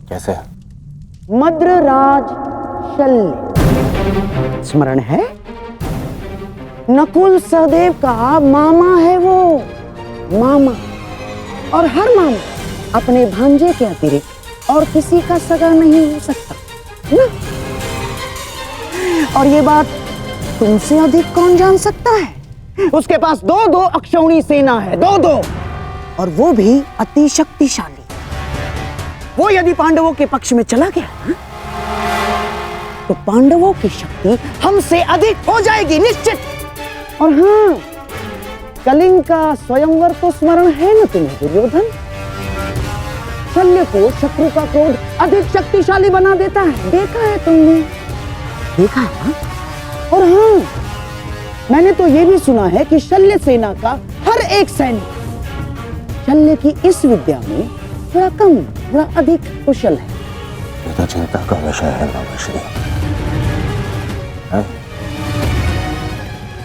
कैसे? मद्रराज शल्य स्मरण है? नकुल सहदेव का मामा है वो, मामा। और हर मामा अपने भांजे के अतिरिक्त और किसी का सगा नहीं हो सकता ना? और ये बात तुमसे अधिक कौन जान सकता है? उसके पास दो अक्षौणी सेना है, दो, और वो भी अति शक्तिशाली। वो यदि पांडवों के पक्ष में चला गया तो पांडवों की शक्ति हमसे अधिक हो जाएगी निश्चित। और हाँ, कलिंग का स्वयंवर तो स्मरण है ना तुम्हें दुर्योधन? शल्य को शत्रु का क्रोध अधिक शक्तिशाली बना देता है, देखा है तुमने? देखा है ना? और हाँ, मैंने तो ये भी सुना है कि शल्य सेना का हर एक सैनिक शल्य की इस विद्या में थोड़ा कम, थोड़ा अधिक कुशल है। ये तो चिंता का विषय है मामाश्री।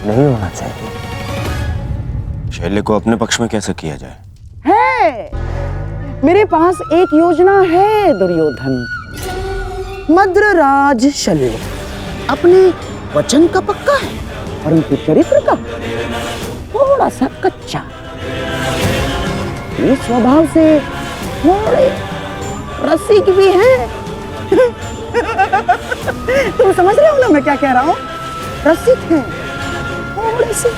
नहीं होना चाहिए। शल्य को अपने पक्ष में कैसे किया जाए? है, मेरे पास एक योजना है दुर्योधन। मद्रराज शल्य अपने वचन का पक्का है, परंतु चरित्र का थोड़ा सा कच्चा। ये स्वभाव से थोड़े रसिक भी है। तुम समझ रहे हो ना मैं क्या कह रहा हूँ? रसिक है थोड़े से।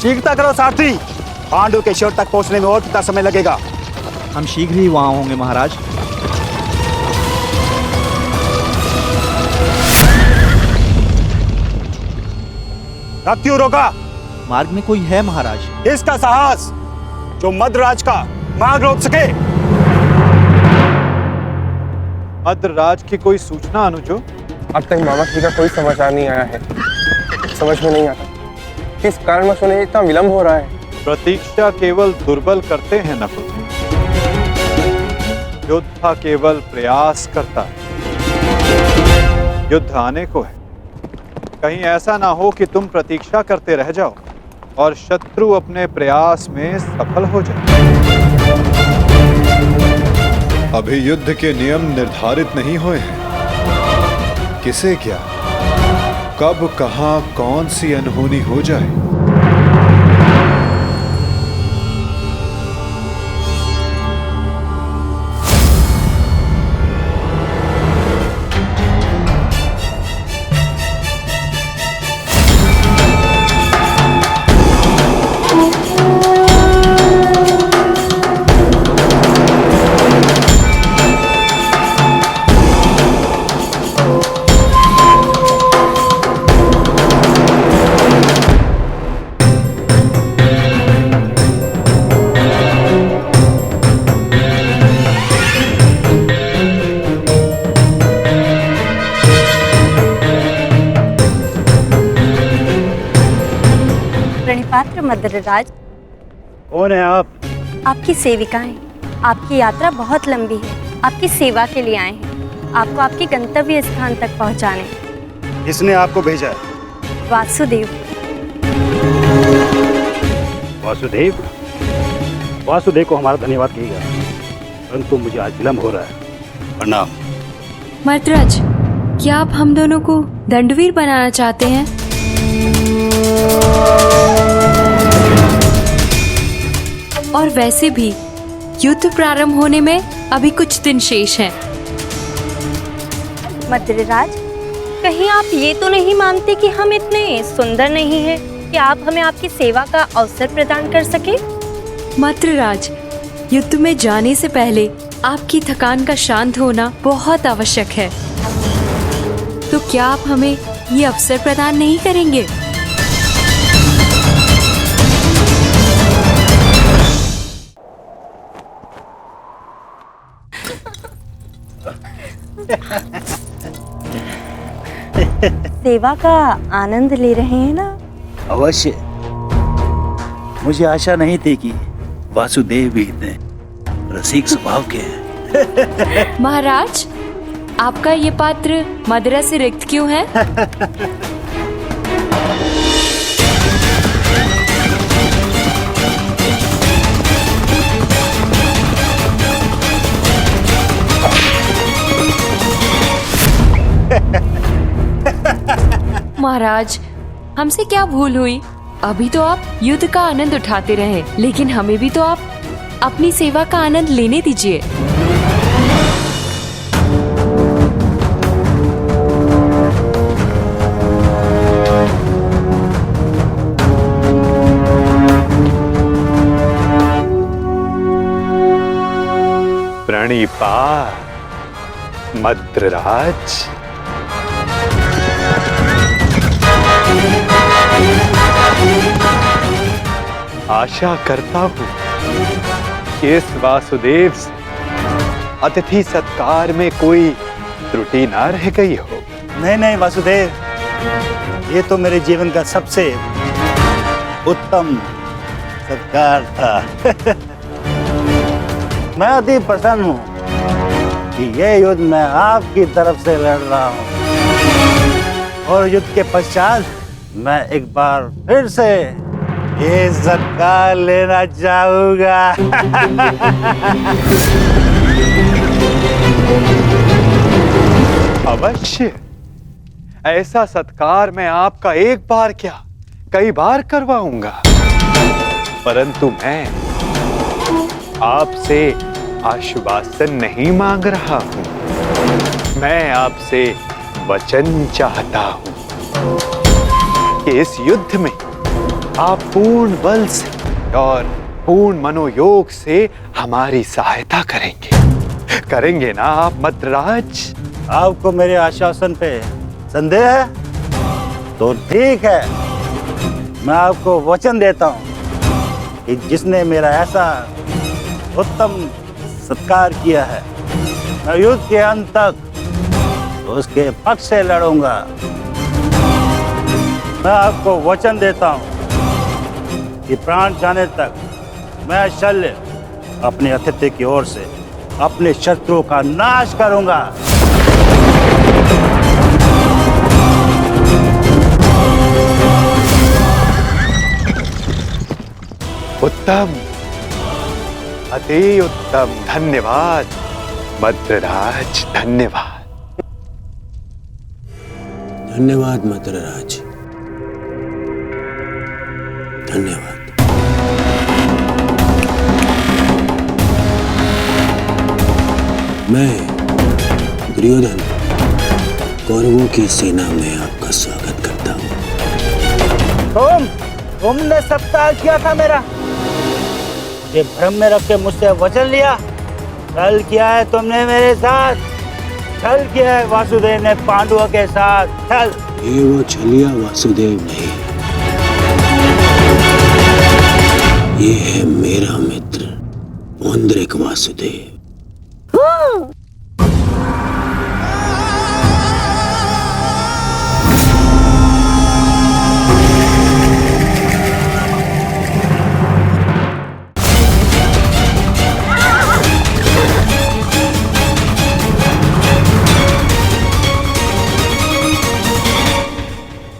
शीघ्रता करो सारथी, पांडु के शिविर तक पहुंचने में और कितना समय लगेगा? हम शीघ्र ही वहां होंगे महाराज। रथ क्यों रोका? मार्ग में कोई है महाराज। इसका साहस जो मद्रराज का मार्ग रोक सके। मद्रराज की कोई सूचना अनुजो? अब तक मामाश्री का कोई समाचार नहीं आया है। समझ में नहीं आता किस कारणवश उन्हें इतना विलंब हो रहा है। प्रतीक्षा केवल दुर्बल करते हैं नकुल, योद्धा केवल प्रयास करता है। युद्ध आने को है, कहीं ऐसा ना हो कि तुम प्रतीक्षा करते रह जाओ और शत्रु अपने प्रयास में सफल हो जाए। अभी युद्ध के नियम निर्धारित नहीं हुए हैं। किसे क्या, कब, कहां, कौन सी अनहोनी हो जाए। प्रणिपात्र मद्रराज। कौन है आप? आपकी सेविकाएं। आपकी यात्रा बहुत लंबी है, आपकी सेवा के लिए आए हैं, आपको आपके गंतव्य स्थान तक पहुंचाने। किसने आपको भेजा है? वासुदेव। वासुदेव? वासुदेव को हमारा धन्यवाद कहिएगा, परंतु मुझे आज विलंब हो रहा है। प्रणाम। मर्तराज, क्या आप हम दोनों को दंडवीर बनाना चाहते हैं? और वैसे भी युद्ध प्रारंभ होने में अभी कुछ दिन शेष हैं। मद्रराज, कहीं आप ये तो नहीं मानते कि हम इतने सुंदर नहीं हैं कि आप हमें आपकी सेवा का अवसर प्रदान कर सके? मद्रराज, युद्ध में जाने से पहले आपकी थकान का शांत होना बहुत आवश्यक है। तो क्या आप हमें ये अवसर प्रदान नहीं करेंगे? सेवा का आनंद ले रहे हैं ना? अवश्य। मुझे आशा नहीं थी कि वासुदेव भी इतने रसिक स्वभाव के हैं। महाराज, आपका ये पात्र मदिरा से रिक्त क्यों है? महाराज, हमसे क्या भूल हुई? अभी तो आप युद्ध का आनंद उठाते रहे, लेकिन हमें भी तो आप अपनी सेवा का आनंद लेने दीजिए। प्रणिपात मद्रराज। आशा करता हूँ कि इस वासुदेव से अतिथि सत्कार में कोई त्रुटि ना रह गई हो। नहीं नहीं वासुदेव, ये तो मेरे जीवन का सबसे उत्तम सत्कार था। मैं अति प्रसन्न हूँ कि यह युद्ध मैं आपकी तरफ से लड़ रहा हूँ, और युद्ध के पश्चात मैं एक बार फिर से ये सत्कार लेना चाहूंगा। अवश्य, ऐसा सत्कार मैं आपका एक बार क्या कई बार करवाऊंगा, परंतु मैं आपसे आश्वासन नहीं मांग रहा हूं। मैं आपसे वचन चाहता हूं कि इस युद्ध में आप पूर्ण बल से और पूर्ण मनोयोग से हमारी सहायता करेंगे ना आप मद्रराज? आपको मेरे आश्वासन पे संदेह है? तो ठीक है, मैं आपको वचन देता हूँ कि जिसने मेरा ऐसा उत्तम सत्कार किया है, मैं युद्ध के अंत तक उसके पक्ष से लड़ूंगा। मैं आपको वचन देता हूँ कि प्राण जाने तक मैं शल्य अपने अतिथि की ओर से अपने शत्रुओं का नाश करूंगा। उत्तम, अति उत्तम। धन्यवाद मद्रराज, धन्यवाद। धन्यवाद मद्रराज, धन्यवाद। मैं दुर्योधन कौरवों की सेना में आपका स्वागत करता हूँ। तुमने सत्कार किया था मेरा, ये भ्रम में रख के मुझसे वचन लिया। छल किया है तुमने मेरे साथ, छल किया है वासुदेव ने पांडवों के साथ, छल। ये वो छलिया वासुदेव नहीं, ये है मेरा मित्र पुंडरीक वासुदेव।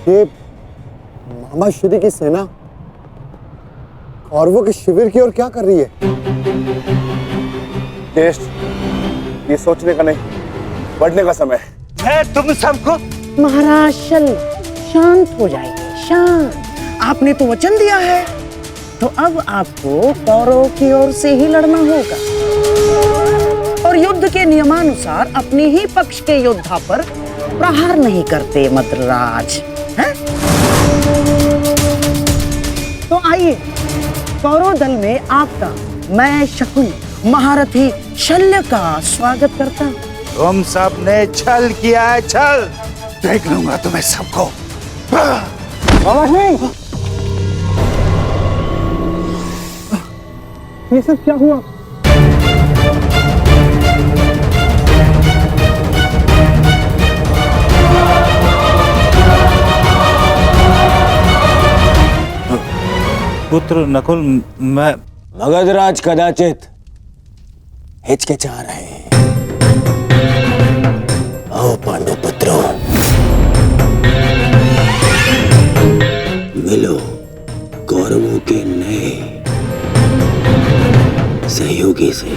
ये मामा श्री की सेना कौरवों के शिविर की ओर क्या कर रही है? केश, ये सोचने का नहीं, बढ़ने का समय है। तुम सबको महाराज शांत हो जाइए, शांत। आपने तो वचन दिया है, तो अब आपको कौरवों की ओर से ही लड़ना होगा और युद्ध के नियमानुसार अपने ही पक्ष के योद्धा पर प्रहार नहीं करते मद्रराज, हैं? तो आइए, कौरव दल में आपका मैं शकुनी महारथी शल्य का स्वागत करता हूँ। तुम सब ने छल किया है, छल। देख लूंगा तुम्हें सबको। ये सब क्या हुआ? पुत्र नकुल, मैं मगधराज कदाचित हिचकिचा रहे हैं। आओ पांडु पुत्रों, मिलो कौरवों के नए सहयोगी से,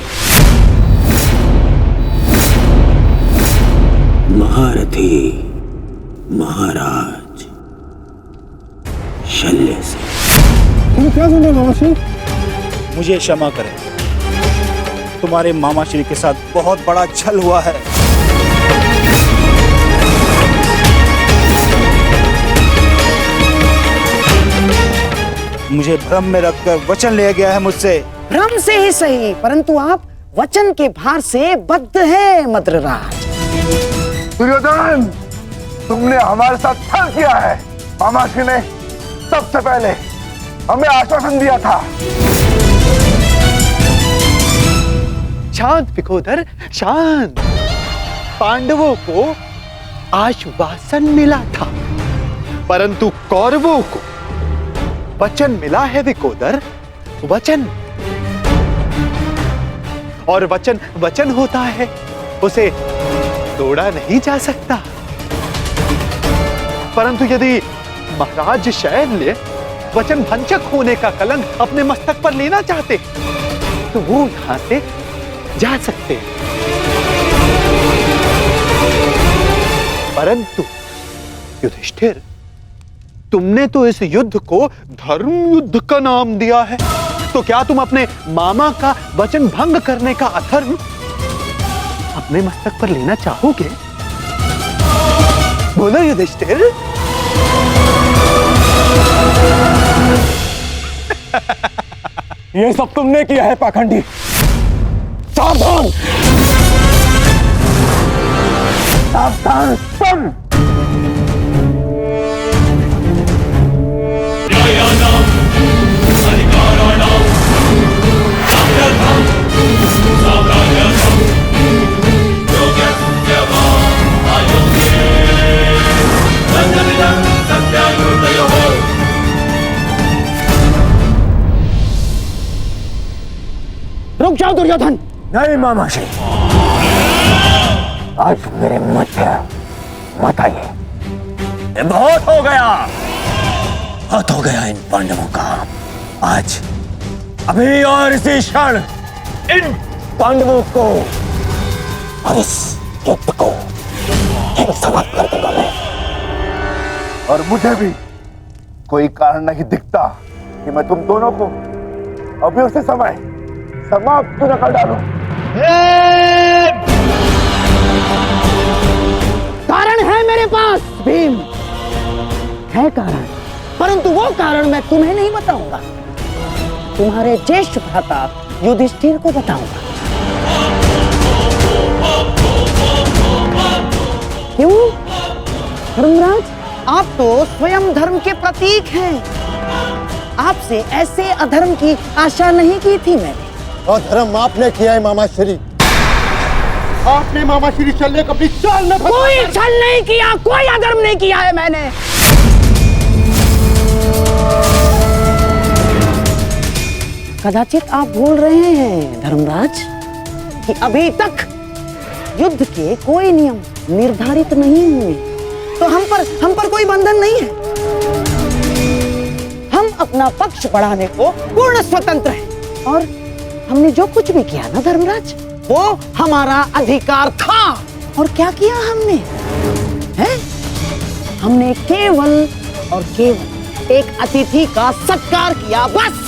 महारथी महाराज शल्य से। तुम क्या सुन रहे हो मामाश्री? मुझे क्षमा करें, तुम्हारे मामाश्री के साथ बहुत बड़ा छल हुआ है। मुझे भ्रम में रखकर वचन लिया गया है मुझसे। भ्रम से ही सही, परंतु आप वचन के भार से बद्ध है मद्रराज। दुर्योधन, तुमने हमारे साथ छल किया है। मामाश्री ने सबसे पहले हमें आश्वासन दिया था। शांत विकोधर, शांत। पांडवों को आश्वासन मिला था, परंतु कौरवों को वचन मिला है विकोधर, वचन। और वचन वचन होता है, उसे तोड़ा नहीं जा सकता। परंतु यदि महाराज शैल्य वचन भंजक होने का कलंक अपने मस्तक पर लेना चाहते तो वो यहां से जा सकते हैं। परंतु युधिष्ठिर, तुमने तो इस युद्ध को धर्म युद्ध का नाम दिया है, तो क्या तुम अपने मामा का वचन भंग करने का अधर्म अपने मस्तक पर लेना चाहोगे? बोलो युधिष्ठिर। ये सब तुमने किया है पाखंडी। सावधान, सावधान सुन। रुक जाओ दुर्योधन। नहीं मामाश्री, आज मेरे मध्य मत आइए। ये बहुत हो गया, बहुत हो गया इन पांडवों का। आज अभी और इसी क्षण इन पांडवों को और इस युद्ध को समाप्त कर दूंगा मैं। और मुझे भी कोई कारण नहीं दिखता कि मैं तुम दोनों को अभी उसी समय समाप्त न कर डालूं। कारण है मेरे पास भीम, है कारण, परंतु वो कारण मैं तुम्हें नहीं बताऊंगा, तुम्हारे ज्येष्ठ भ्राता युधिष्ठिर को बताऊंगा। क्यों धर्मराज, आप तो स्वयं धर्म के प्रतीक हैं। आपसे ऐसे अधर्म की आशा नहीं की थी मैंने। अधर्म आपने किया है मामाश्री। आपने मामाश्री शल्य को अपनी चाल में फंसा। कोई छल नहीं किया, कोई अधर्म नहीं किया है मैंने। कदाचित आप भूल रहे हैं धर्मराज कि अभी तक युद्ध के कोई नियम निर्धारित नहीं हुए, तो हम पर कोई बंधन नहीं है। हम अपना पक्ष बढ़ाने को पूर्ण स्वतंत्र हैं, और हमने जो कुछ भी किया ना धर्मराज, वो हमारा अधिकार था। और क्या किया हमने? हैं? हमने केवल और केवल एक अतिथि का सत्कार किया, बस।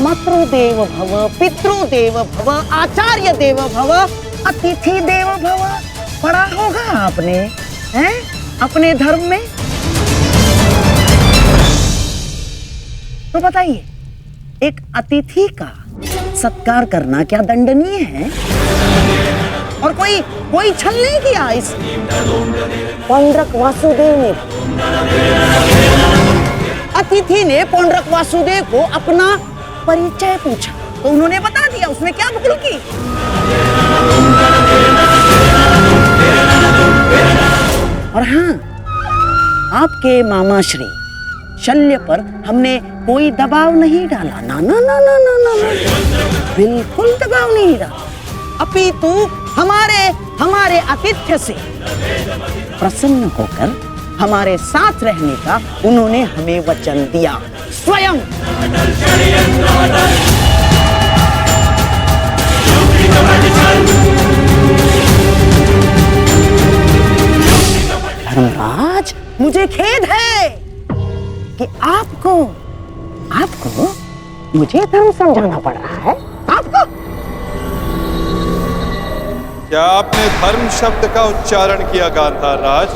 मातृदेव भव, पितृदेव भव, आचार्य देव भव, अतिथि देव भव। पढ़ा होगा आपने, हैं? अपने धर्म में। तो बताइए, एक अतिथि का सत्कार करना क्या दंडनीय है? और कोई छल नहीं किया इस पौंड्रक वासुदेव ने। अतिथि ने पौंड्रक वासुदेव को अपना परिचय पूछा तो उन्होंने बता दिया, उसमें क्या भूल की? और हाँ, आपके मामा श्री शल्य पर हमने कोई दबाव नहीं डाला। ना ना ना ना ना ना, बिल्कुल दबाव नहीं डाला। अपितु हमारे आतिथ्य से प्रसन्न होकर हमारे साथ रहने का उन्होंने हमें वचन दिया स्वयं। धर्मराज, मुझे खेद है कि आपको मुझे धर्म समझाना पड़ रहा है। आपको क्या आपने धर्म शब्द का उच्चारण किया गांधार राज?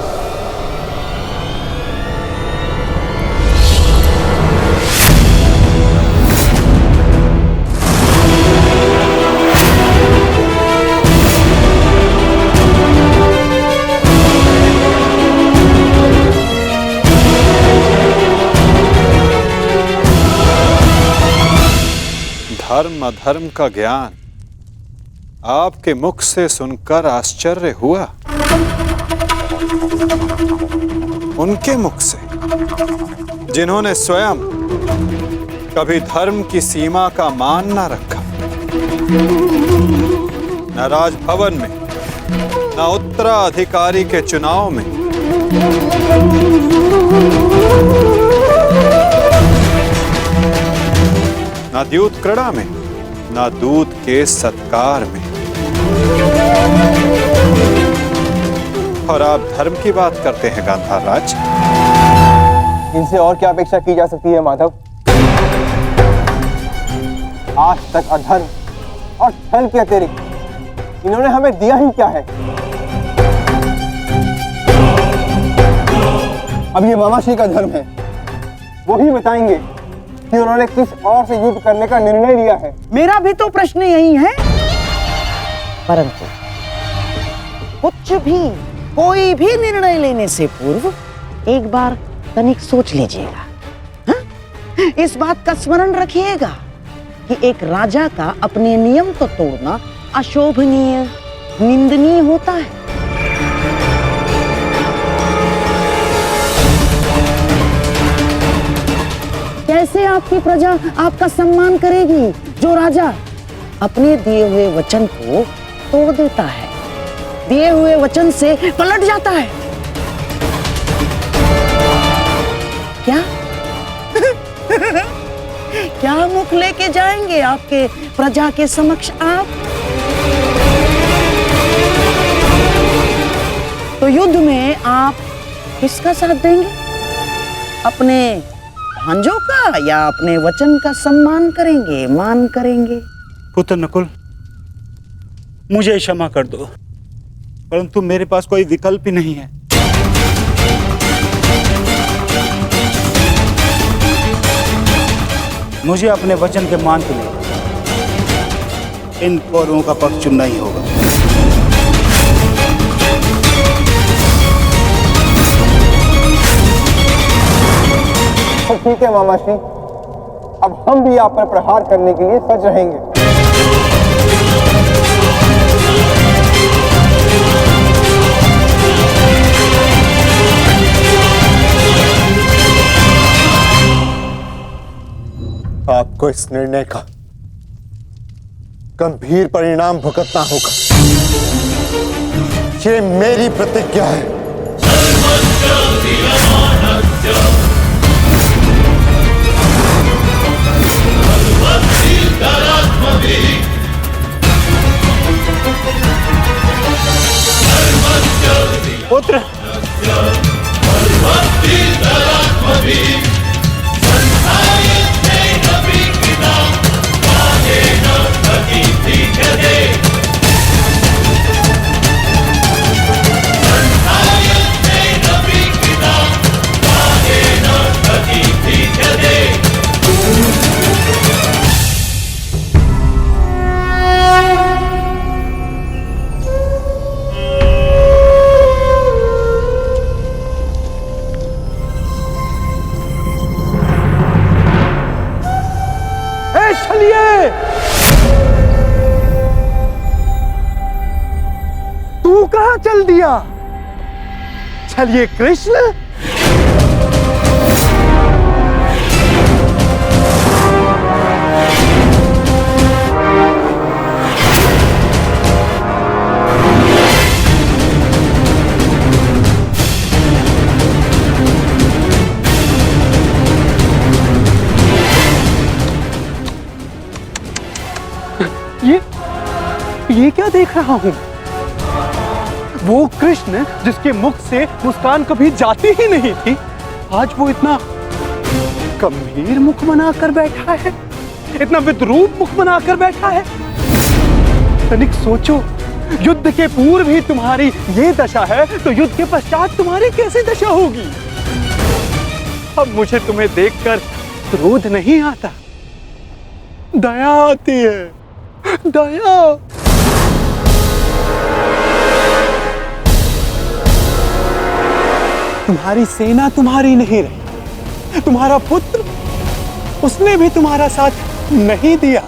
धर्म अधर्म का ज्ञान आपके मुख से सुनकर आश्चर्य हुआ, उनके मुख से जिन्होंने स्वयं कभी धर्म की सीमा का मान न रखा, न राजभवन में, न उत्तराधिकारी के चुनाव में, न द्यूत क्रीड़ा में, न दूत के सत्कार में। और आप धर्म की बात करते हैं गांधार राज? इनसे और क्या अपेक्षा की जा सकती है माधव? आज तक अधर्म और छल के अतिरिक्त इन्होंने हमें दिया ही क्या है? अब ये मामाश्री का धर्म है, वो ही बताएंगे कि उन्होंने किस और से युद्ध करने का निर्णय लिया है। मेरा भी तो प्रश्न यही है, परंतु कुछ भी कोई भी निर्णय लेने से पूर्व एक बार तनिक सोच लीजिएगा। हाँ? इस बात का स्मरण रखिएगा कि एक राजा का अपने नियम को तोड़ना अशोभनीय, निंदनीय होता है। कैसे आपकी प्रजा आपका सम्मान करेगी जो राजा अपने दिए हुए वचन को तोड़ देता है, दिए हुए वचन से पलट जाता है? क्या क्या मुख लेके जाएंगे आपके प्रजा के समक्ष आप? तो युद्ध में आप किसका साथ देंगे? अपने भांजों का या अपने वचन का सम्मान करेंगे, मान करेंगे? पुत्र नकुल, मुझे क्षमा कर दो, परंतु मेरे पास कोई विकल्प ही नहीं है। मुझे अपने वचन के मान के लिए इन कौरवों का पक्ष चुनना ही होगा। तो ठीक है मामाश्री, अब हम भी आप पर प्रहार करने के लिए सज रहेंगे। आपको इस निर्णय का गंभीर परिणाम भुगतना होगा, ये मेरी प्रतिज्ञा है। पुत्र छलिए, तू कहां चल दिया? छलिए कृष्ण, ये क्या देख रहा हूं? वो कृष्ण जिसके मुख से मुस्कान कभी जाती ही नहीं थी, आज वो इतना गंभीर मुख बनाकर बैठा है, इतना विद्रूप मुख बनाकर बैठा है। तनिक सोचो, युद्ध के पूर्व ही तुम्हारी ये दशा है, तो युद्ध के पश्चात तुम्हारी कैसे दशा होगी? अब मुझे तुम्हें देखकर क्रोध नहीं आता, दया आती है, दया। तुम्हारी सेना तुम्हारी नहीं रही, तुम्हारा पुत्र, उसने भी तुम्हारा साथ नहीं दिया,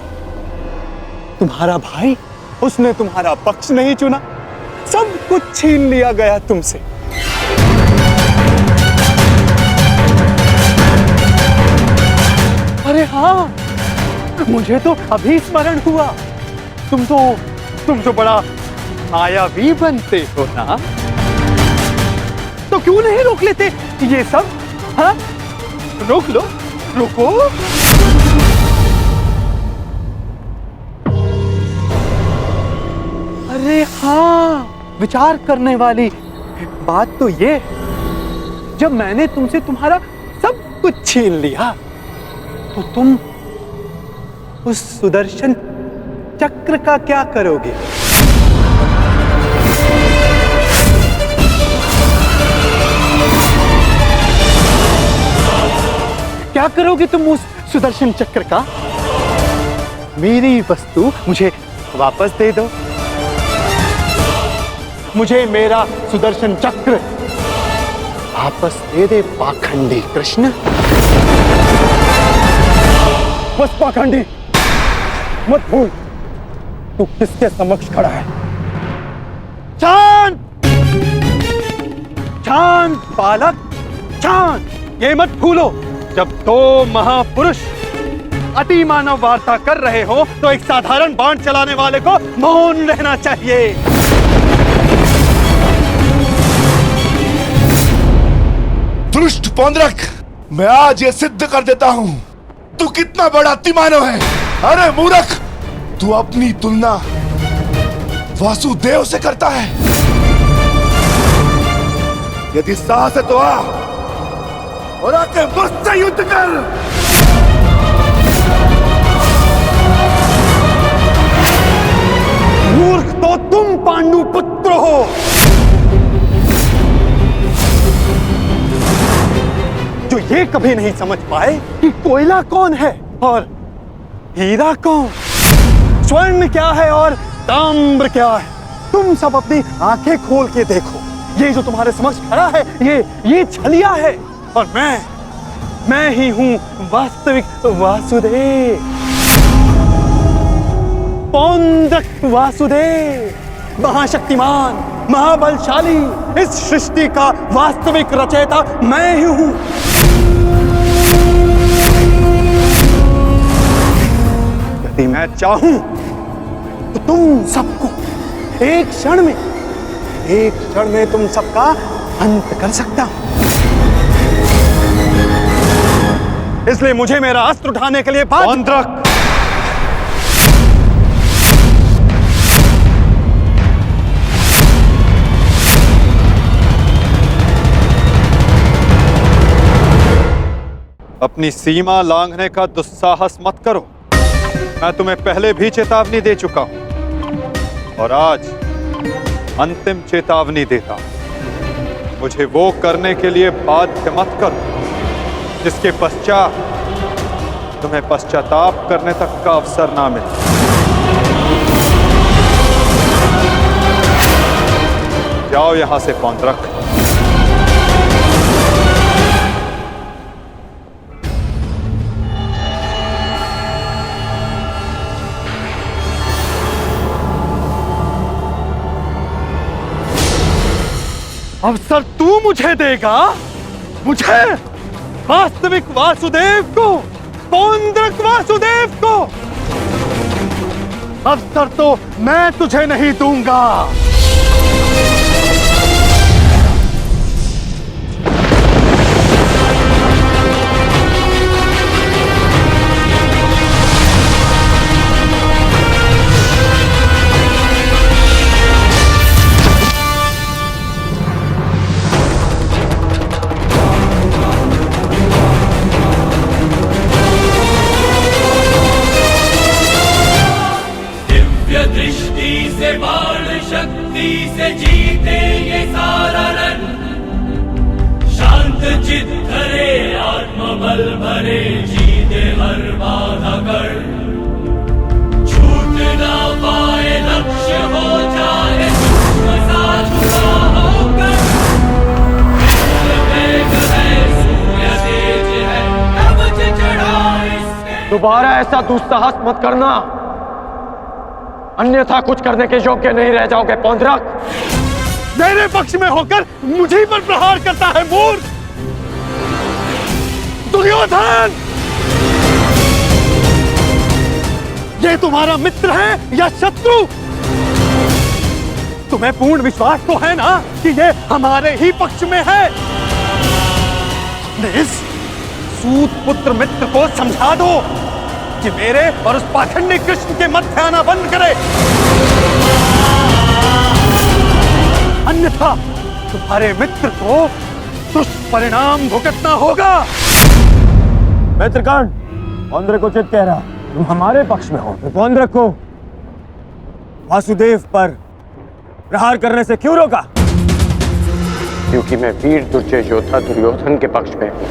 तुम्हारा भाई, उसने तुम्हारा पक्ष नहीं चुना, सब कुछ छीन लिया गया तुमसे। अरे हाँ, मुझे तो अभी स्मरण हुआ, तुम तो बड़ा मायावी बनते हो ना, तो क्यों नहीं रोक लेते ये सब? हाँ, रोक लो, रुको। अरे हाँ, विचार करने वाली बात तो ये, जब मैंने तुमसे तुम्हारा सब कुछ छीन लिया, तो तुम उस सुदर्शन चक्र का क्या करोगे? क्या करोगे तुम उस सुदर्शन चक्र का? मेरी वस्तु मुझे वापस दे दो, मुझे मेरा सुदर्शन चक्र वापस दे दे पाखंडी कृष्ण। बस पाखंडी, मत भूल तू किसके समक्ष खड़ा है। शांत, शांत बालक, शांत। ये मत भूलो, जब दो महापुरुष अति मानव वार्ता कर रहे हो, तो एक साधारण बाण चलाने वाले को मौन रहना चाहिए। दुष्ट पौंड्रक, मैं आज ये सिद्ध कर देता हूं तू कितना बड़ा अतिमानव है। अरे मूर्ख, तू अपनी तुलना वासुदेव से करता है। यदि साहस है तो आ और आके मुझसे युद्ध कर। मूर्ख तो तुम पांडु पुत्र हो। जो ये कभी नहीं समझ पाए कि कोयला कौन है और हीरा कौन, स्वर्ण क्या है और ताम्र क्या है। तुम सब अपनी आंखें खोल के देखो, ये जो तुम्हारे समक्ष खड़ा है, ये छलिया है, और मैं ही हूं वास्तविक वासुदेव, पौंड्रक वासुदेव, महाशक्तिमान, महाबलशाली। इस सृष्टि का वास्तविक रचयिता मैं ही हूं। यदि मैं चाहूं तो तुम सबको एक क्षण में तुम सबका अंत कर सकता हूं। इसलिए मुझे मेरा अस्त्र उठाने के लिए पौंड्रक, अपनी सीमा लांघने का दुस्साहस मत करो। मैं तुम्हें पहले भी चेतावनी दे चुका हूं और आज अंतिम चेतावनी देता हूं। मुझे वो करने के लिए बाध्य मत करो जिसके पश्चात तुम्हें पश्चाताप करने तक का अवसर ना मिले। जाओ यहां से पौंड्रक। अवसर तू मुझे देगा, मुझे, वास्तविक वासुदेव को, पौंड्रक वासुदेव को। अवसर तो मैं तुझे नहीं दूंगा। दृष्टि से बाण शक्ति से जीते ये सारा रण, शांत चित धरे आत्मबल भरे जीते हर बाधा कर, छूट ना पाए लक्ष्य हो जाए सूक्ष्म सा छुपा होकर, वेग है सूर्य तेज है कवच चढ़ा इसके। दोबारा ऐसा दुस्साहस मत करना, अन्यथा कुछ करने के योग्य नहीं रह जाओगे पौंड्रक। मेरे पक्ष में होकर मुझे पर प्रहार करता है मूर्ख दुर्योधन। ये तुम्हारा मित्र है या शत्रु? तुम्हें पूर्ण विश्वास तो है ना कि ये हमारे ही पक्ष में है? इस सूत पुत्र मित्र को समझा दो कि मेरे और उस पाखंडी कृष्ण के मध्य आना बंद करे, अन्यथा तुम्हारे मित्र को दुष्परिणाम भुगतना होगा। मित्रगण, पौंड्रक को उचित कह रहा, तुम हमारे पक्ष में हो, पौंड्रक को वासुदेव पर प्रहार करने से क्यों रोका? क्योंकि मैं वीर दुर्जय योद्धा दुर्योधन के पक्ष में हूं।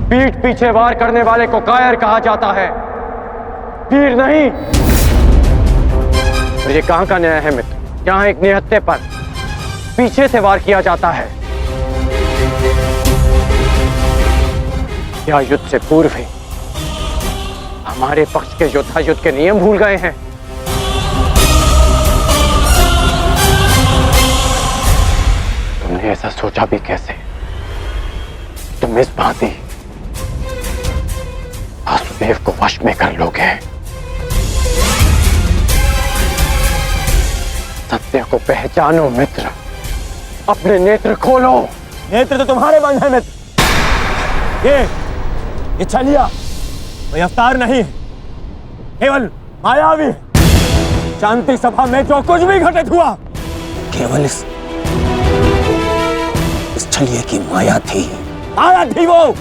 पीठ पीछे वार करने वाले को कायर कहा जाता है, वीर नहीं। तो ये कहां का न्याय है मित्र? जहां एक निहत्थे पर पीछे से वार किया जाता है। क्या युद्ध से पूर्व ही हमारे पक्ष के योद्धा युद्ध के नियम भूल गए हैं? तुमने ऐसा सोचा भी कैसे? तुम इस भांति वासुदेव को वश में कर लोगे? सत्य को पहचानो मित्र, अपने नेत्र खोलो। नेत्र तो तुम्हारे बंद है मित्र। ये छलिया कोई अवतार नहीं, केवल मायावी। शांति सभा में जो कुछ भी घटित हुआ केवल इस छलिए की माया थी, माया थी वो।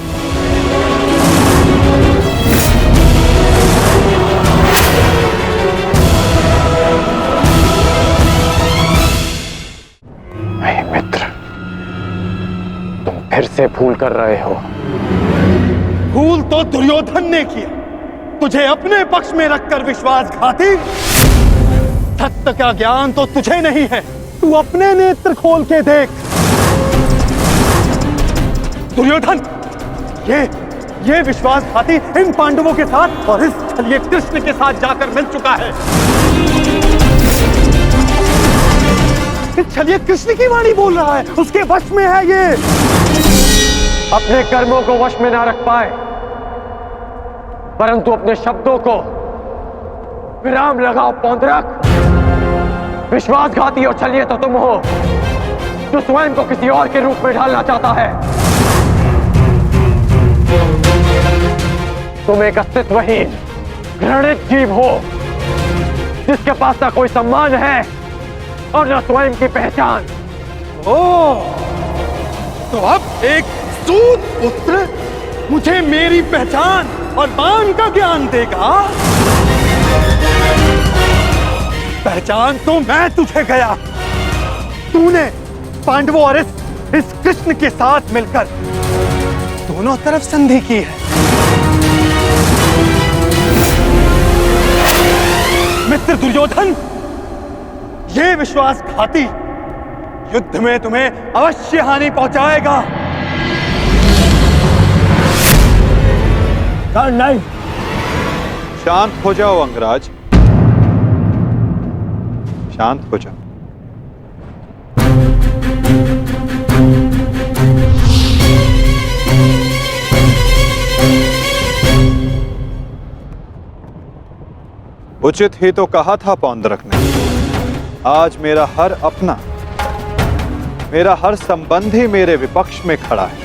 मित्र, तुम फिर से भूल कर रहे हो। भूल तो दुर्योधन ने किया, तुझे अपने पक्ष में रखकर विश्वासघाती। सत्य का ज्ञान तो तुझे नहीं है, तू अपने नेत्र खोल के देख। दुर्योधन, ये विश्वासघाती इन पांडवों के साथ और इस छलिए कृष्ण के साथ जाकर मिल चुका है। छलिए कृष्ण की वाणी बोल रहा है, उसके वश में है ये। अपने कर्मों को वश में ना रख पाए, परंतु अपने शब्दों को विराम लगाओ पौंड्रक। विश्वासघाती और छलिए तो तुम हो, जो स्वयं को किसी और के रूप में ढालना चाहता है। तुम एक अस्तित्वहीन घृणित जीव हो, जिसके पास ना कोई सम्मान है और न स्वयं की पहचान। तो अब एक सूत पुत्र मुझे मेरी पहचान और मान का ज्ञान देगा? पहचान तो मैं तुझे गया। तूने पांडवों और इस कृष्ण के साथ मिलकर दोनों तरफ संधि की है। मित्र दुर्योधन, ये विश्वासघाती युद्ध में तुम्हें अवश्य हानि पहुंचाएगा। नहीं। शांत हो जाओ अंगराज, शांत हो जाओ। उचित ही तो कहा था पौंड्रक ने। आज मेरा हर अपना, मेरा हर संबंधी मेरे विपक्ष में खड़ा है,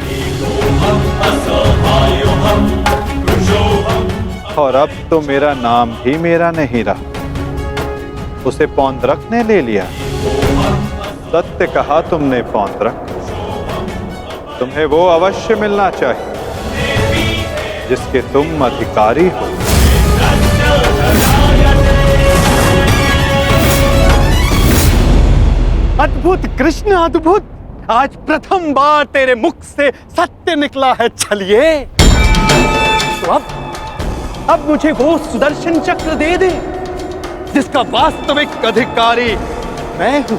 और अब तो मेरा नाम भी मेरा नहीं रहा, उसे पौंड्रक ने ले लिया। सत्य कहा तुमने पौंड्रक, तुम्हें वो अवश्य मिलना चाहिए जिसके तुम अधिकारी हो। अद्भुत कृष्ण अद्भुत, आज प्रथम बार तेरे मुख से सत्य निकला है छलिए। तो अब मुझे वो सुदर्शन चक्र दे दे जिसका वास्तविक अधिकारी मैं हूं।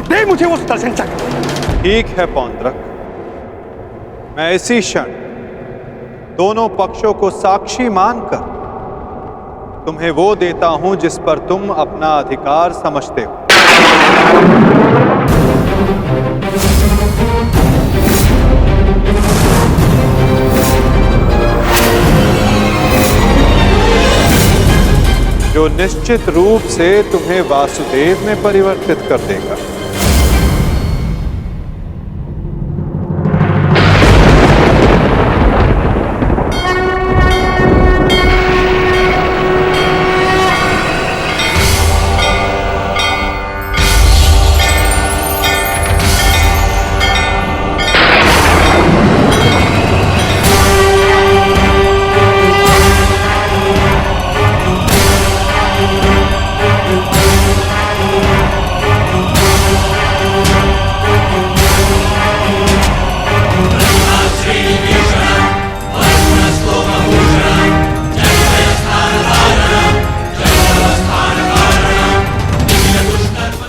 दे मुझे वो सुदर्शन चक्र। ठीक है पौंड्रक, मैं इसी क्षण दोनों पक्षों को साक्षी मानकर तुम्हें वो देता हूं जिस पर तुम अपना अधिकार समझते हो। जो निश्चित रूप से तुम्हें वासुदेव में परिवर्तित कर देगा।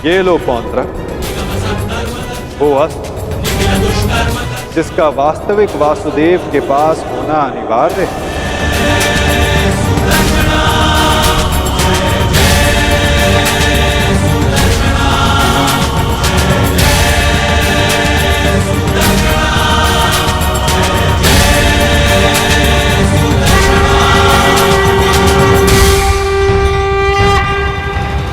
ये लो पौंड्रक, वो अस्त्र जिसका वास्तविक वासुदेव के पास होना अनिवार्य है।